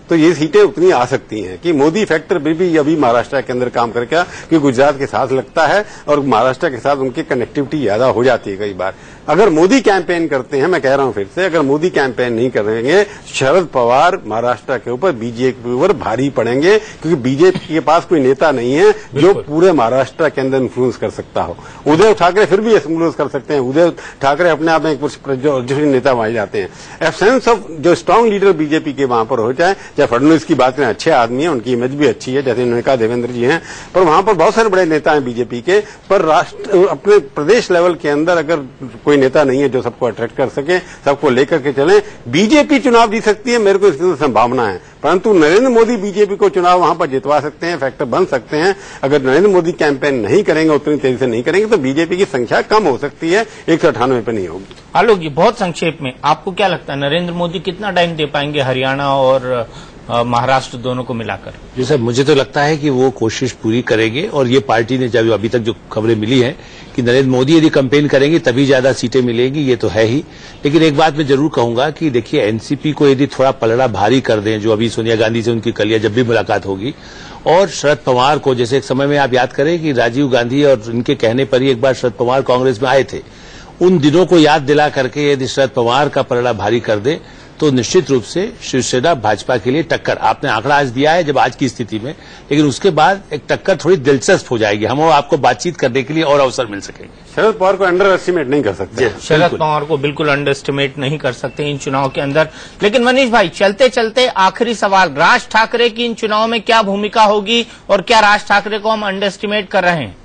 तो ये सीटें उतनी आ सकती हैं कि मोदी फैक्टर भी अभी महाराष्ट्र के अंदर काम करके, कि गुजरात के साथ लगता है और महाराष्ट्र के साथ उनकी कनेक्टिविटी ज्यादा हो जाती है कई बार। अगर मोदी कैंपेन करते हैं, मैं कह रहा हूं फिर से, अगर मोदी कैंपेन नहीं करेंगे, शरद पवार महाराष्ट्र के ऊपर, बीजेपी के ऊपर भारी पड़ेंगे, क्योंकि बीजेपी के पास कोई नेता नहीं है जो पूरे महाराष्ट्र के अंदर इन्फ्लुएंस कर सकता हो। उद्धव ठाकरे फिर भी इन्फ्लुएंस कर सकते हैं, उद्धव ठाकरे अपने आप में एक नेता माने जाते हैं। एब्सेंस ऑफ जो स्ट्रांग लीडर बीजेपी के वहां पर हो जाए, चाहे फडणवीस की बात करें, अच्छे आदमी है, उनकी इमेज भी अच्छी है, जैसे उन्होंने कहा देवेंद्र जी हैं, पर वहां पर बहुत सारे बड़े नेता हैं बीजेपी के, पर राष्ट्र अपने प्रदेश लेवल के अंदर अगर कोई नेता नहीं है जो सबको अट्रैक्ट कर सके, सबको लेकर के चले, बीजेपी चुनाव जीत सकती है, मेरे को इसकी संभावना है। परंतु नरेंद्र मोदी बीजेपी को चुनाव वहां पर जितवा सकते हैं, फैक्टर बन सकते हैं। अगर नरेंद्र मोदी कैंपेन नहीं करेंगे, उतनी तेजी से नहीं करेंगे, तो बीजेपी की संख्या कम हो सकती है, 198 पे नहीं होगी। आलोक जी, बहुत संक्षेप में आपको क्या लगता है, नरेंद्र मोदी कितना टाइम दे पाएंगे हरियाणा और महाराष्ट्र दोनों को मिलाकर? जी सर, मुझे तो लगता है कि वो कोशिश पूरी करेंगे और ये पार्टी ने जब अभी तक जो खबरें मिली हैं कि नरेंद्र मोदी यदि कैंपेन करेंगे तभी ज्यादा सीटें मिलेंगी, ये तो है ही। लेकिन एक बात मैं जरूर कहूंगा कि देखिए, एनसीपी को यदि थोड़ा पलड़ा भारी कर दें, जो अभी सोनिया गांधी से उनकी कल या जब भी मुलाकात होगी, और शरद पवार को, जैसे एक समय में आप याद करें कि राजीव गांधी और उनके कहने पर ही एक बार शरद पवार कांग्रेस में आए थे, उन दिनों को याद दिला करके यदि शरद पवार का पलड़ा भारी कर दे तो निश्चित रूप से शिवसेना भाजपा के लिए टक्कर, आपने आंकड़ा आज दिया है जब आज की स्थिति में, लेकिन उसके बाद एक टक्कर थोड़ी दिलचस्प हो जाएगी। हम और आपको बातचीत करने के लिए और अवसर मिल सकेंगे। शरद पवार को अंडर एस्टिमेट नहीं कर सकते। शरद पवार को बिल्कुल अंडर एस्टिमेट नहीं कर सकते इन चुनाव के अंदर। लेकिन मनीष भाई, चलते चलते आखिरी सवाल, राज ठाकरे की इन चुनाव में क्या भूमिका होगी और क्या राज ठाकरे को हम अंडर एस्टिमेट कर रहे हैं?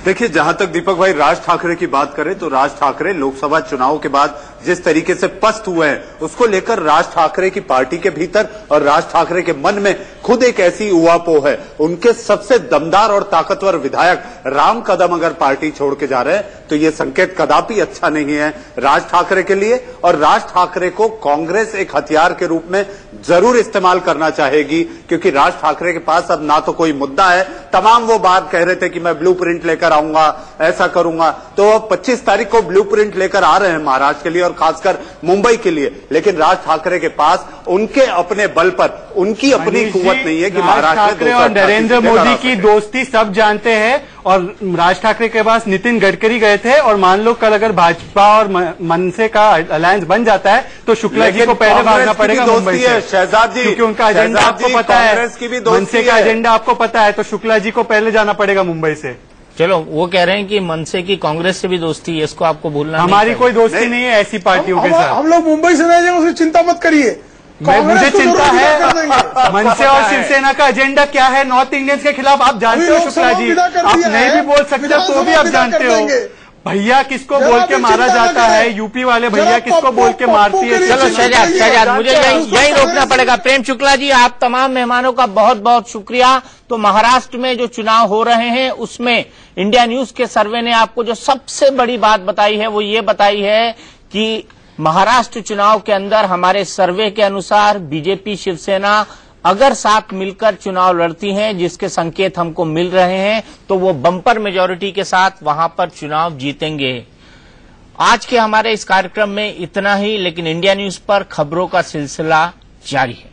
देखिए, जहां तक दीपक भाई राज ठाकरे की बात करें तो राज ठाकरे लोकसभा चुनाव के बाद जिस तरीके से पस्त हुए हैं, उसको लेकर राज ठाकरे की पार्टी के भीतर और राज ठाकरे के मन में खुद एक ऐसी उहापोह है। उनके सबसे दमदार और ताकतवर विधायक राम कदम अगर पार्टी छोड़ के जा रहे हैं तो ये संकेत कदापि अच्छा नहीं है राज ठाकरे के लिए। और राज ठाकरे को कांग्रेस एक हथियार के रूप में जरूर इस्तेमाल करना चाहेगी, क्योंकि राज ठाकरे के पास अब ना तो कोई मुद्दा है। तमाम वो बात कह रहे थे कि मैं ब्लूप्रिंट लेकर आऊंगा, ऐसा करूंगा, तो अब 25 तारीख को ब्लूप्रिंट लेकर आ रहे हैं महाराष्ट्र के लिए और खासकर मुंबई के लिए। लेकिन राज ठाकरे के पास उनके अपने बल पर उनकी अपनी कुव्वत नहीं है कि महाराष्ट्र में और नरेंद्र मोदी की दोस्ती सब जानते हैं। और राज ठाकरे के पास नितिन गडकरी गए थे, और मान लो कल अगर भाजपा और मनसे का अलायंस बन जाता है तो शुक्ला जी को पहले भागना पड़ेगा मुंबई से, शहजाद जी, क्योंकि उनका एजेंडा आपको पता है, मनसे का एजेंडा आपको पता है, तो शुक्ला जी को पहले जाना पड़ेगा मुंबई से। चलो, वो कह रहे हैं कि मनसे की कांग्रेस से भी दोस्ती है, इसको आपको भूलना हमारी कोई दोस्ती नहीं है ऐसी पार्टियों के साथ। हम लोग मुंबई से नहीं जाएंगे, उसकी चिंता मत करिए। मुझे चिंता है मनसे और शिवसेना का एजेंडा क्या है नॉर्थ इंडियंस के खिलाफ, आप जानते हो शुक्ला जी। आप नहीं भी बोल सकते तो भी आप जानते हो भैया किसको बोल के मारा जाता है, यूपी वाले भैया किसको बोल के मारती है। चलो शहजाद, मुझे यही रोकना पड़ेगा। प्रेम शुक्ला जी, आप तमाम मेहमानों का बहुत बहुत शुक्रिया। तो महाराष्ट्र में जो चुनाव हो रहे हैं उसमें इंडिया न्यूज के सर्वे ने आपको जो सबसे बड़ी बात बताई है वो ये बताई है कि महाराष्ट्र चुनाव के अंदर हमारे सर्वे के अनुसार बीजेपी शिवसेना अगर साथ मिलकर चुनाव लड़ती हैं, जिसके संकेत हमको मिल रहे हैं, तो वो बम्पर मेजॉरिटी के साथ वहां पर चुनाव जीतेंगे। आज के हमारे इस कार्यक्रम में इतना ही, लेकिन इंडिया न्यूज पर खबरों का सिलसिला जारी है।